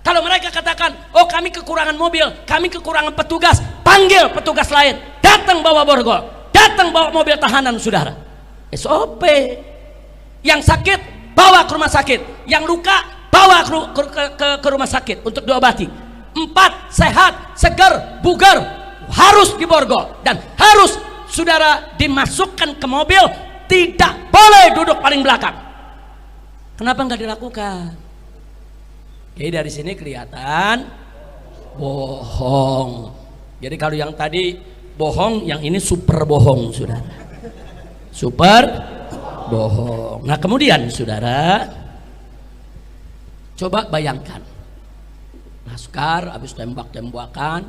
Kalau mereka katakan, oh kami kekurangan mobil, kami kekurangan petugas, panggil petugas lain, datang bawa borgol, datang bawa mobil tahanan, saudara. SOP. Yang sakit bawa ke rumah sakit, yang luka bawa ke rumah sakit untuk diobati. 4 sehat, segar, bugar, harus diborgol dan harus, saudara, dimasukkan ke mobil, tidak boleh duduk paling belakang. Kenapa nggak dilakukan? Jadi dari sini kelihatan bohong. Jadi kalau yang tadi bohong, yang ini super bohong, saudara. Super bohong. Nah kemudian, saudara, coba bayangkan, laskar habis tembak-tembakan,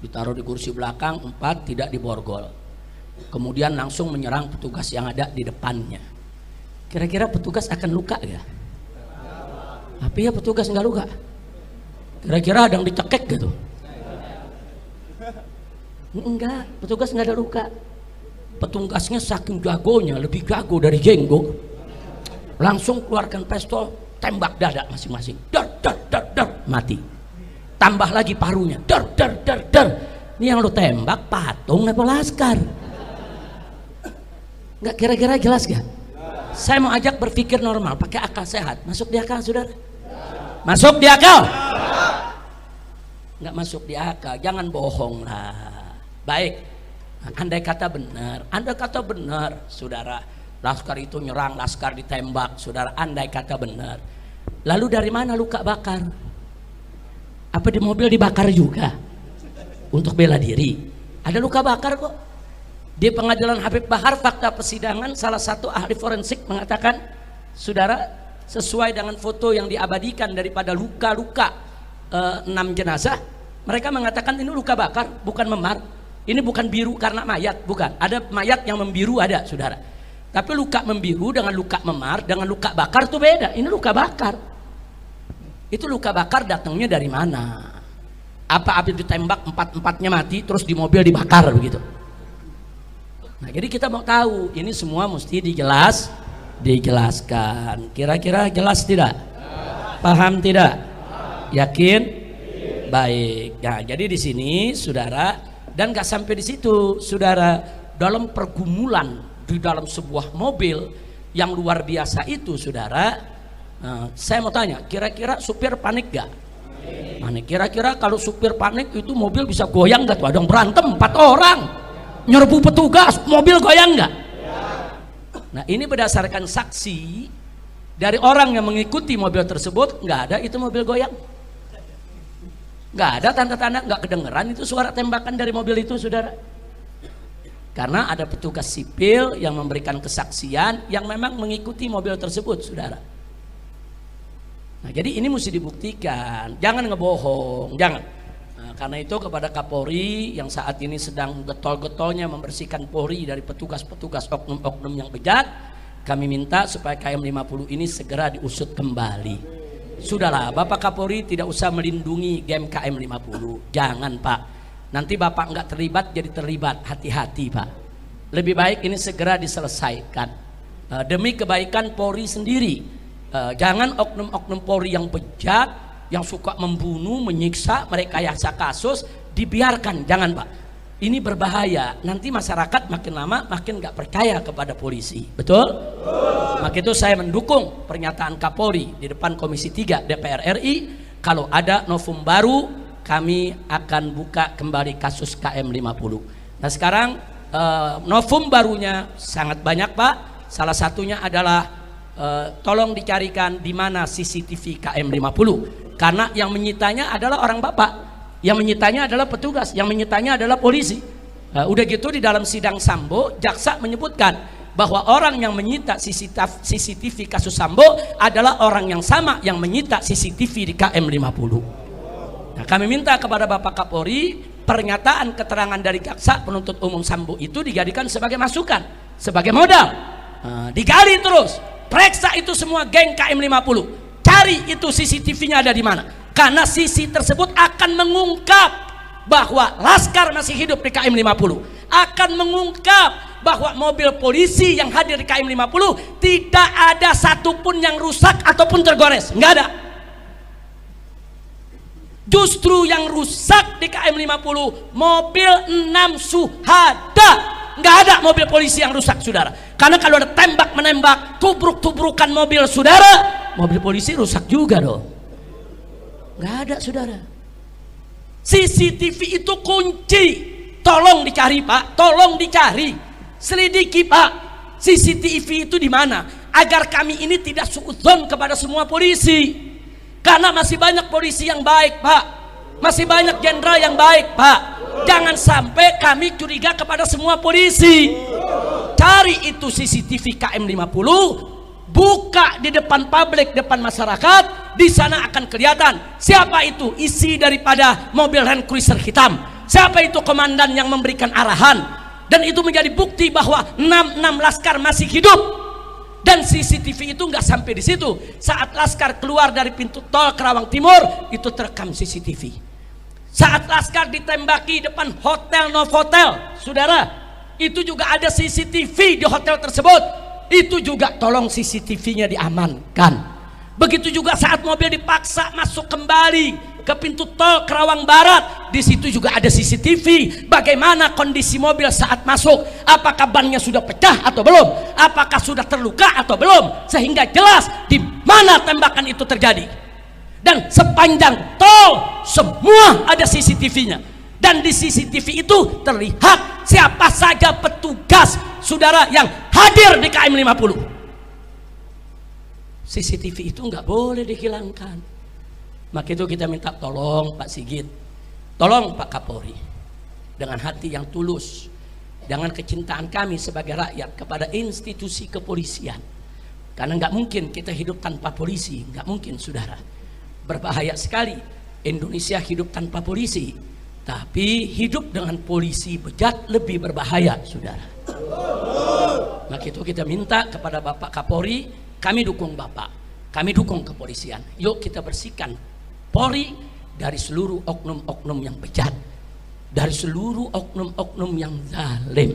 ditaruh di kursi belakang, 4 tidak diborgol, kemudian langsung menyerang petugas yang ada di depannya. Kira-kira petugas akan luka ya? Tapi ya petugas nggak luka. Kira-kira ada yang dicekek gitu? Enggak, petugas nggak ada luka. Petugasnya saking jagonya, lebih jago dari jenggo, langsung keluarkan pistol, tembak dada masing-masing, dar, mati. Tambah lagi parunya, dar. Ini yang lu tembak patung apa laskar? Nggak, kira-kira jelas gak? Saya mau ajak berpikir normal, pakai akal sehat. Masuk di akal, saudara? Masuk di akal? Nggak masuk di akal, jangan bohong lah. Baik, andai kata benar, saudara, laskar itu nyerang, laskar ditembak, saudara, andai kata benar. Lalu dari mana luka bakar? Apa di mobil dibakar juga untuk bela diri? Ada luka bakar kok. Di pengadilan Habib Bahar, fakta persidangan, salah satu ahli forensik mengatakan, saudara, sesuai dengan foto yang diabadikan daripada luka-luka 6 jenazah, mereka mengatakan ini luka bakar, bukan memar. Ini bukan biru karena mayat, bukan. Ada mayat yang membiru, ada, saudara. Tapi luka membiru dengan luka memar dengan luka bakar itu beda. Ini luka bakar. Itu luka bakar datangnya dari mana? Apa habis ditembak 4-4-nya mati terus di mobil dibakar begitu? Nah jadi kita mau tahu, ini semua mesti dijelaskan. Kira-kira jelas tidak? Paham tidak? Yakin? Baik. Nah jadi di sini, saudara, dan gak sampai di situ, saudara, dalam pergumulan di dalam sebuah mobil yang luar biasa itu, saudara. Nah, saya mau tanya, kira-kira supir panik gak? Panik. Kira-kira kalau supir panik itu mobil bisa goyang gak tuh? Ada yang berantem 4 orang, nyerbu petugas, mobil goyang gak? Nah ini berdasarkan saksi dari orang yang mengikuti mobil tersebut, nggak ada itu mobil goyang, nggak ada tanda-tanda, nggak kedengeran itu suara tembakan dari mobil itu, saudara. Karena ada petugas sipil yang memberikan kesaksian yang memang mengikuti mobil tersebut, saudara. Nah jadi ini mesti dibuktikan, jangan ngebohong, jangan. Nah, karena itu kepada Kapolri yang saat ini sedang getol-getolnya membersihkan Polri dari petugas-petugas oknum-oknum yang bejat, kami minta supaya KM 50 ini segera diusut kembali. Sudahlah, Bapak Kapolri tidak usah melindungi game KM 50. Jangan, Pak. Nanti Bapak nggak terlibat jadi terlibat. Hati-hati, Pak. Lebih baik ini segera diselesaikan demi kebaikan Polri sendiri. Jangan oknum-oknum Polri yang bejat, yang suka membunuh, menyiksa, merekayasa kasus dibiarkan. Jangan, Pak. Ini berbahaya. Nanti masyarakat makin lama makin nggak percaya kepada polisi. Betul? Maka itu saya mendukung pernyataan Kapolri di depan Komisi 3 DPR RI. Kalau ada novum baru, kami akan buka kembali kasus KM 50. Nah sekarang novum barunya sangat banyak, Pak. Salah satunya adalah tolong dicarikan di mana CCTV KM 50. Karena yang menyitanya adalah orang Bapak, yang menyitanya adalah petugas, yang menyitanya adalah polisi. Udah gitu di dalam sidang Sambo, jaksa menyebutkan bahwa orang yang menyita CCTV kasus Sambo adalah orang yang sama yang menyita CCTV di KM 50. Nah, kami minta kepada Bapak Kapolri, pernyataan keterangan dari jaksa penuntut umum Sambo itu dijadikan sebagai masukan, sebagai modal. Digali terus, periksa itu semua geng KM 50, cari itu CCTV-nya ada di mana. Karena sisi tersebut akan mengungkap bahwa Laskar masih hidup di KM 50, akan mengungkap bahwa mobil polisi yang hadir di KM 50 tidak ada satupun yang rusak ataupun tergores, nggak ada. Justru yang rusak di KM 50 mobil 6 Suhada, nggak ada mobil polisi yang rusak, saudara. Karena kalau ada tembak menembak, tubruk-tubrukan mobil saudara, mobil polisi rusak juga dong. Nggak ada, saudara. CCTV itu kunci. Tolong dicari, Pak. Tolong dicari. Selidiki, Pak. CCTV itu di mana? Agar kami ini tidak suudzon kepada semua polisi. Karena masih banyak polisi yang baik, Pak. Masih banyak jenderal yang baik, Pak. Jangan sampai kami curiga kepada semua polisi. Cari itu CCTV KM 50. Buka di depan publik, depan masyarakat, di sana akan kelihatan siapa itu isi daripada mobil Land Cruiser hitam, siapa itu komandan yang memberikan arahan, dan itu menjadi bukti bahwa 6 Laskar masih hidup. Dan CCTV itu nggak sampai di situ. Saat Laskar keluar dari pintu tol Kerawang Timur, itu terekam CCTV. Saat Laskar ditembaki depan hotel Novotel, saudara, itu juga ada CCTV di hotel tersebut. Itu juga tolong CCTV-nya diamankan. Begitu juga saat mobil dipaksa masuk kembali ke pintu tol Kerawang Barat, di situ juga ada CCTV. Bagaimana kondisi mobil saat masuk? Apakah bannya sudah pecah atau belum? Apakah sudah terluka atau belum? Sehingga jelas di mana tembakan itu terjadi. Dan sepanjang tol semua ada CCTV-nya. Dan di CCTV itu terlihat siapa saja petugas, saudara, yang hadir di KM 50. CCTV itu nggak boleh dihilangkan. Maka itu kita minta tolong Pak Sigit, tolong Pak Kapolri, dengan hati yang tulus, dengan kecintaan kami sebagai rakyat kepada institusi kepolisian. Karena nggak mungkin kita hidup tanpa polisi, nggak mungkin, saudara. Berbahaya sekali Indonesia hidup tanpa polisi. Tapi hidup dengan polisi bejat lebih berbahaya, saudara. Maka itu kita minta kepada Bapak Kapolri, kami dukung Bapak, kami dukung kepolisian. Yuk kita bersihkan Polri dari seluruh oknum-oknum yang bejat, dari seluruh oknum-oknum yang zalim.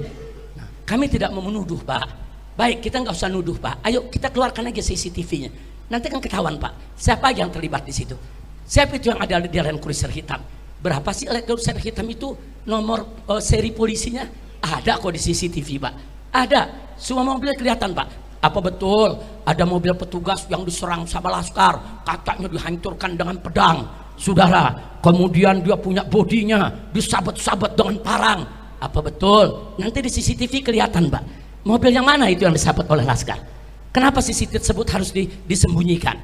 Nah, kami tidak mau menuduh, Pak. Baik, kita nggak usah nuduh, Pak. Ayo kita keluarkan aja CCTV-nya. Nanti kan ketahuan, Pak, siapa yang terlibat di situ. Siapa itu yang ada di Land Cruiser hitam. Berapa sih Land Cruiser hitam itu nomor seri polisinya? Ada kok di CCTV, Pak. Ada. Semua mobil kelihatan, Pak. Apa betul ada mobil petugas yang diserang sama Laskar, katanya dihancurkan dengan pedang, saudara? Kemudian dia punya bodinya disabet-sabet dengan parang. Apa betul? Nanti di CCTV kelihatan, Pak. Mobil yang mana itu yang disabet oleh Laskar? Kenapa CCTV tersebut harus disembunyikan?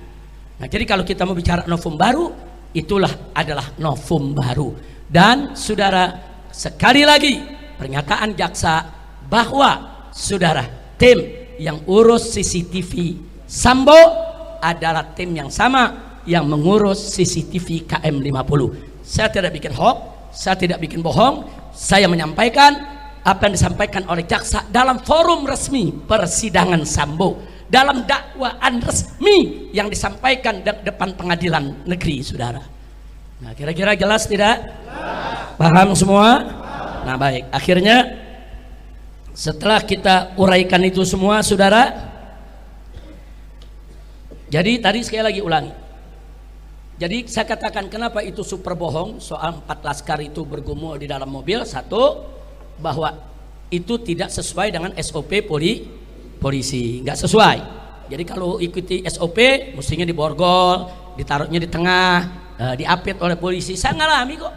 Nah, jadi kalau kita mau bicara novum baru, itulah adalah novum baru. Dan saudara, sekali lagi pernyataan jaksa bahwa saudara, tim yang urus CCTV Sambo adalah tim yang sama yang mengurus CCTV KM 50. Saya tidak bikin hoax, saya tidak bikin bohong. Saya menyampaikan apa yang disampaikan oleh jaksa dalam forum resmi persidangan Sambo, dalam dakwaan resmi yang disampaikan di depan pengadilan negeri, saudara. Nah, kira-kira jelas tidak? Paham semua? Nah, baik. Akhirnya setelah kita uraikan itu semua, saudara, jadi tadi sekali lagi ulangi. Jadi saya katakan kenapa itu super bohong soal 4 laskar itu bergumul di dalam mobil. Satu, bahwa itu tidak sesuai dengan SOP polisi, nggak sesuai. Jadi kalau ikuti SOP mestinya diborgol, ditaruhnya di tengah, diapit oleh polisi. Saya ngalami kok.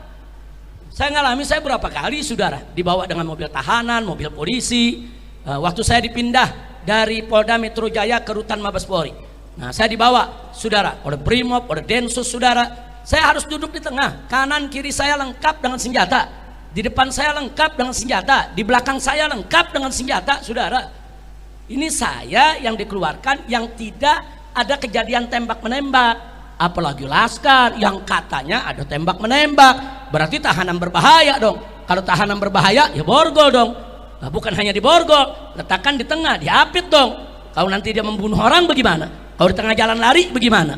Saya berapa kali, saudara, dibawa dengan mobil tahanan, mobil polisi. Waktu saya dipindah dari Polda Metro Jaya ke Rutan Mabes Polri. Nah, saya dibawa, saudara, oleh Brimob, oleh Densus, saudara. Saya harus duduk di tengah. Kanan kiri saya lengkap dengan senjata. Di depan saya lengkap dengan senjata. Di belakang saya lengkap dengan senjata, saudara. Ini saya yang dikeluarkan yang tidak ada kejadian tembak menembak. Apalagi laskar yang katanya ada tembak menembak. Berarti tahanan berbahaya dong. Kalau tahanan berbahaya ya borgol dong. Nah, bukan hanya diborgol, letakkan di tengah, diapit dong. Kalau nanti dia membunuh orang bagaimana? Kalau di tengah jalan lari bagaimana?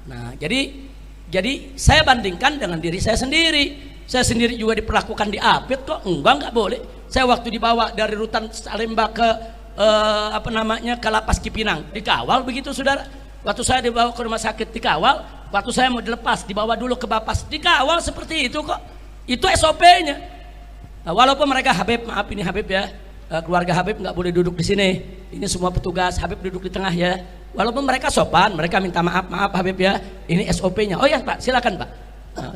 Nah, jadi saya bandingkan dengan diri saya sendiri. Saya sendiri juga diperlakukan diapit kok. Enggak boleh. Saya waktu dibawa dari Rutan Salemba ke ke Lapas Cipinang dikawal begitu, saudara. Waktu saya dibawa ke rumah sakit dikawal. Waktu saya mau dilepas dibawa dulu ke Bapas dikawal seperti itu kok. Itu SOP-nya. Nah, walaupun mereka Habib, maaf ini Habib ya, keluarga Habib nggak boleh duduk di sini. Ini semua petugas, Habib duduk di tengah ya. Walaupun mereka sopan, mereka minta maaf Habib ya. Ini SOP-nya. Oh ya Pak, silakan Pak.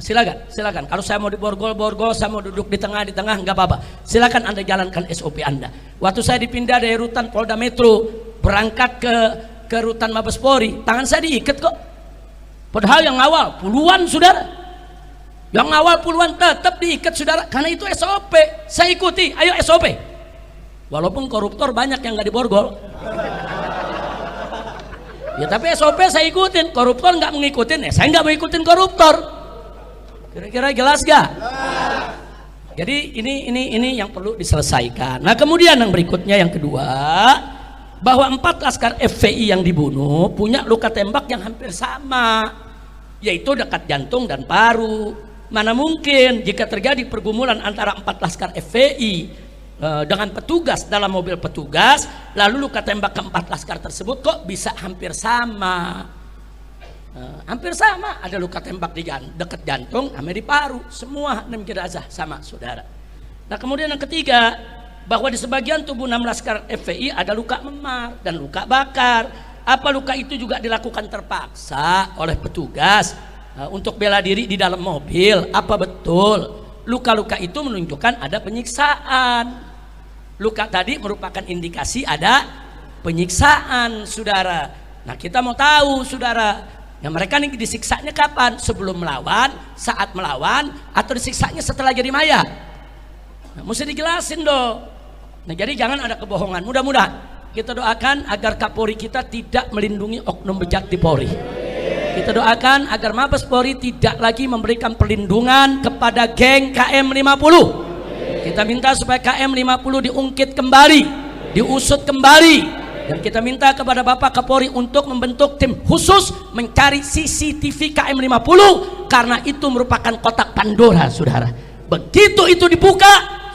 Silakan. Kalau saya mau diborgol, saya mau duduk di tengah nggak apa-apa. Silakan Anda jalankan SOP Anda. Waktu saya dipindah dari Rutan Polda Metro berangkat ke Rutan Mabes Polri, tangan saya diikat kok. Padahal yang ngawal puluhan, saudara. Yang ngawal puluhan tetap diikat, saudara, karena itu SOP. Saya ikuti, ayo SOP. Walaupun koruptor banyak yang nggak diborgol. Ya tapi SOP saya ikutin, koruptor nggak mengikutin, saya nggak mau ikutin koruptor. Kira-kira jelas gak? Jadi ini yang perlu diselesaikan. Nah, kemudian yang berikutnya, yang kedua, bahwa 4 laskar FPI yang dibunuh punya luka tembak yang hampir sama, yaitu dekat jantung dan paru. Mana mungkin jika terjadi pergumulan antara 4 laskar FPI dengan petugas dalam mobil petugas, lalu luka tembak ke-4 laskar tersebut kok bisa hampir sama? Hampir sama, ada luka tembak di dekat jantung sama di paru, semua 6 jenazah sama, saudara. Nah, kemudian yang ketiga, bahwa di sebagian tubuh 6 laskar FPI ada luka memar dan luka bakar. Apa luka itu juga dilakukan terpaksa oleh petugas untuk bela diri di dalam mobil? Apa betul luka-luka itu menunjukkan ada penyiksaan? Luka tadi merupakan indikasi ada penyiksaan, saudara. Nah, kita mau tahu, saudara, ya mereka ini disiksanya kapan? Sebelum melawan, saat melawan, atau disiksanya setelah jadi mayat? Nah, mesti dijelasin dong. Nah, jadi jangan ada kebohongan. Mudah-mudahan kita doakan agar Kapolri kita tidak melindungi oknum bejat di Polri. Kita doakan agar Mabes Polri tidak lagi memberikan perlindungan kepada geng KM50. Kita minta supaya KM50 diungkit kembali, diusut kembali. Dan kita minta kepada Bapak Kapolri untuk membentuk tim khusus mencari CCTV KM50, karena itu merupakan kotak Pandora, saudara. Begitu itu dibuka,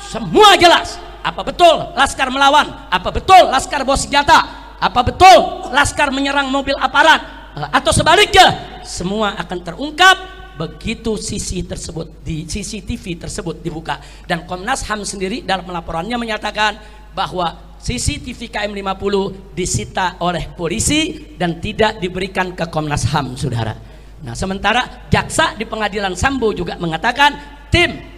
semua jelas. Apa betul laskar melawan? Apa betul laskar bawa senjata? Apa betul laskar menyerang mobil aparat? Atau sebaliknya, semua akan terungkap begitu CCTV tersebut dibuka. Dan Komnas HAM sendiri dalam laporannya menyatakan bahwa CCTV KM50 disita oleh polisi dan tidak diberikan ke Komnas HAM, saudara. Nah, sementara jaksa di pengadilan Sambo juga mengatakan tim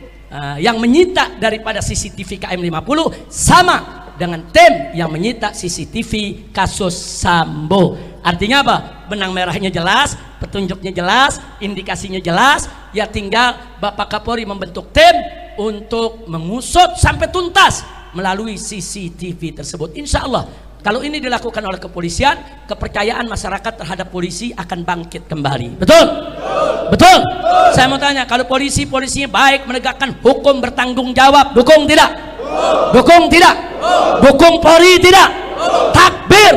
yang menyita daripada CCTV KM50 sama dengan tim yang menyita CCTV kasus Sambo. Artinya apa? Benang merahnya jelas, petunjuknya jelas, indikasinya jelas. Ya tinggal Bapak Kapolri membentuk tim untuk mengusut sampai tuntas melalui CCTV tersebut. Insya Allah Kalau ini dilakukan oleh kepolisian, kepercayaan masyarakat terhadap polisi akan bangkit kembali. Betul? Betul? Saya mau tanya, kalau polisinya baik, menegakkan hukum, bertanggung jawab, dukung tidak? Dukung tidak? Dukung Polri tidak? Takbir.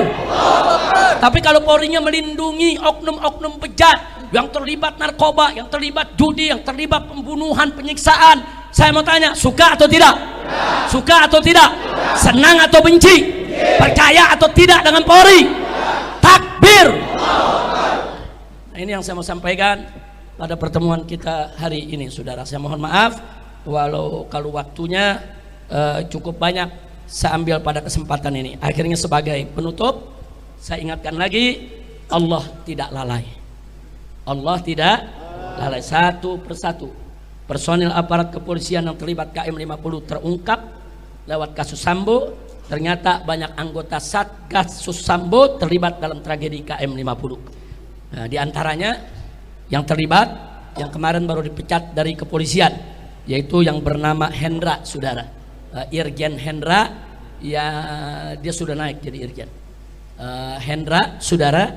Tapi kalau Polrinya melindungi oknum-oknum bejat yang terlibat narkoba, yang terlibat judi, yang terlibat pembunuhan, penyiksaan, saya mau tanya, suka atau tidak? Suka atau tidak? Senang atau benci? Percaya atau tidak dengan Polri? Takbir. Nah, ini yang saya mau sampaikan pada pertemuan kita hari ini, saudara. Saya mohon maaf kalau waktunya cukup banyak saya ambil pada kesempatan ini. Akhirnya sebagai penutup, saya ingatkan lagi, Allah tidak lalai. Allah tidak lalai. Satu persatu personil aparat kepolisian yang terlibat KM50 terungkap lewat kasus Sambo. Ternyata banyak anggota Satgas Sambo terlibat dalam tragedi KM50. Nah, di antaranya yang terlibat, yang kemarin baru dipecat dari kepolisian, yaitu yang bernama Hendra, saudara. Irjen Hendra, ya dia sudah naik jadi Irjen. Hendra, saudara,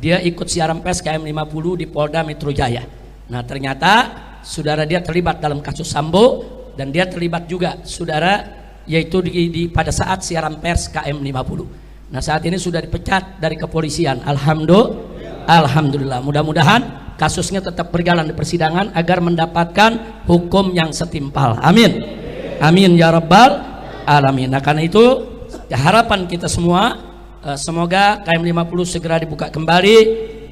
dia ikut siaran pers KM50 di Polda Metro Jaya. Nah, ternyata saudara dia terlibat dalam kasus Sambo, dan dia terlibat juga, saudara, yaitu pada saat siaran pers KM50. Nah, saat ini sudah dipecat dari kepolisian. Alhamdulillah. Mudah-mudahan kasusnya tetap berjalan di persidangan agar mendapatkan hukum yang setimpal. Amin. Amin ya rabbal alamin. Nah, karena itu harapan kita semua, semoga KM50 segera dibuka kembali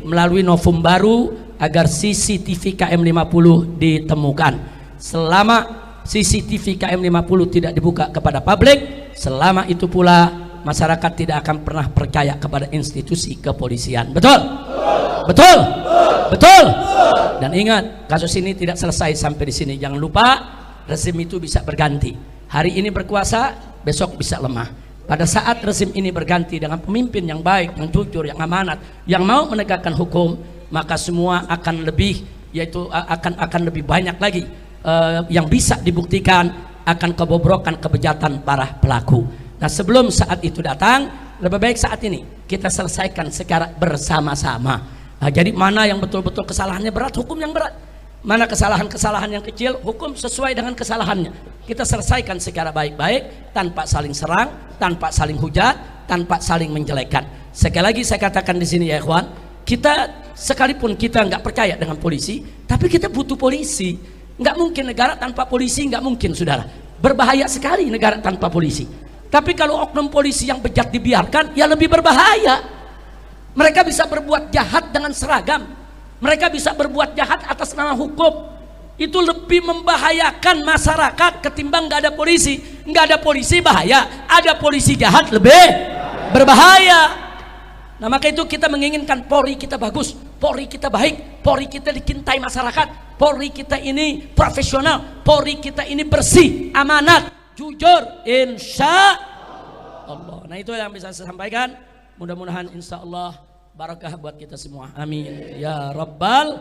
melalui novum baru agar CCTV KM50 ditemukan. Selama CCTV KM50 tidak dibuka kepada publik, selama itu pula masyarakat tidak akan pernah percaya kepada institusi kepolisian. Betul? Betul? Betul? Dan ingat, kasus ini tidak selesai sampai di sini. Jangan lupa, rezim itu bisa berganti. Hari ini berkuasa, besok bisa lemah. Pada saat rezim ini berganti dengan pemimpin yang baik, yang jujur, yang amanat, yang mau menegakkan hukum, maka semua akan lebih, yaitu akan lebih banyak lagi yang bisa dibuktikan akan kebobrokan kebejatan para pelaku. Nah, sebelum saat itu datang, lebih baik saat ini kita selesaikan secara bersama-sama. Nah, jadi mana yang betul-betul kesalahannya berat, hukum yang berat. Mana kesalahan-kesalahan yang kecil, hukum sesuai dengan kesalahannya. Kita selesaikan secara baik-baik, tanpa saling serang, tanpa saling hujat, tanpa saling menjelekkan. Sekali lagi saya katakan di sini ya ikhwan, kita sekalipun kita nggak percaya dengan polisi, tapi kita butuh polisi. Nggak mungkin negara tanpa polisi, nggak mungkin, saudara. Berbahaya sekali negara tanpa polisi. Tapi kalau oknum polisi yang bejat dibiarkan, ya lebih berbahaya. Mereka bisa berbuat jahat dengan seragam, mereka bisa berbuat jahat atas nama hukum. Itu lebih membahayakan masyarakat ketimbang nggak ada polisi. Nggak ada polisi bahaya, ada polisi jahat lebih berbahaya. Nah, maka itu kita menginginkan Polri kita bagus, Polri kita baik, Polri kita dicintai masyarakat, Polri kita ini profesional, Polri kita ini bersih, amanat, jujur, insya Allah. Nah, itu yang bisa saya sampaikan. Mudah-mudahan insya Allah barakah buat kita semua. Amin ya rabbal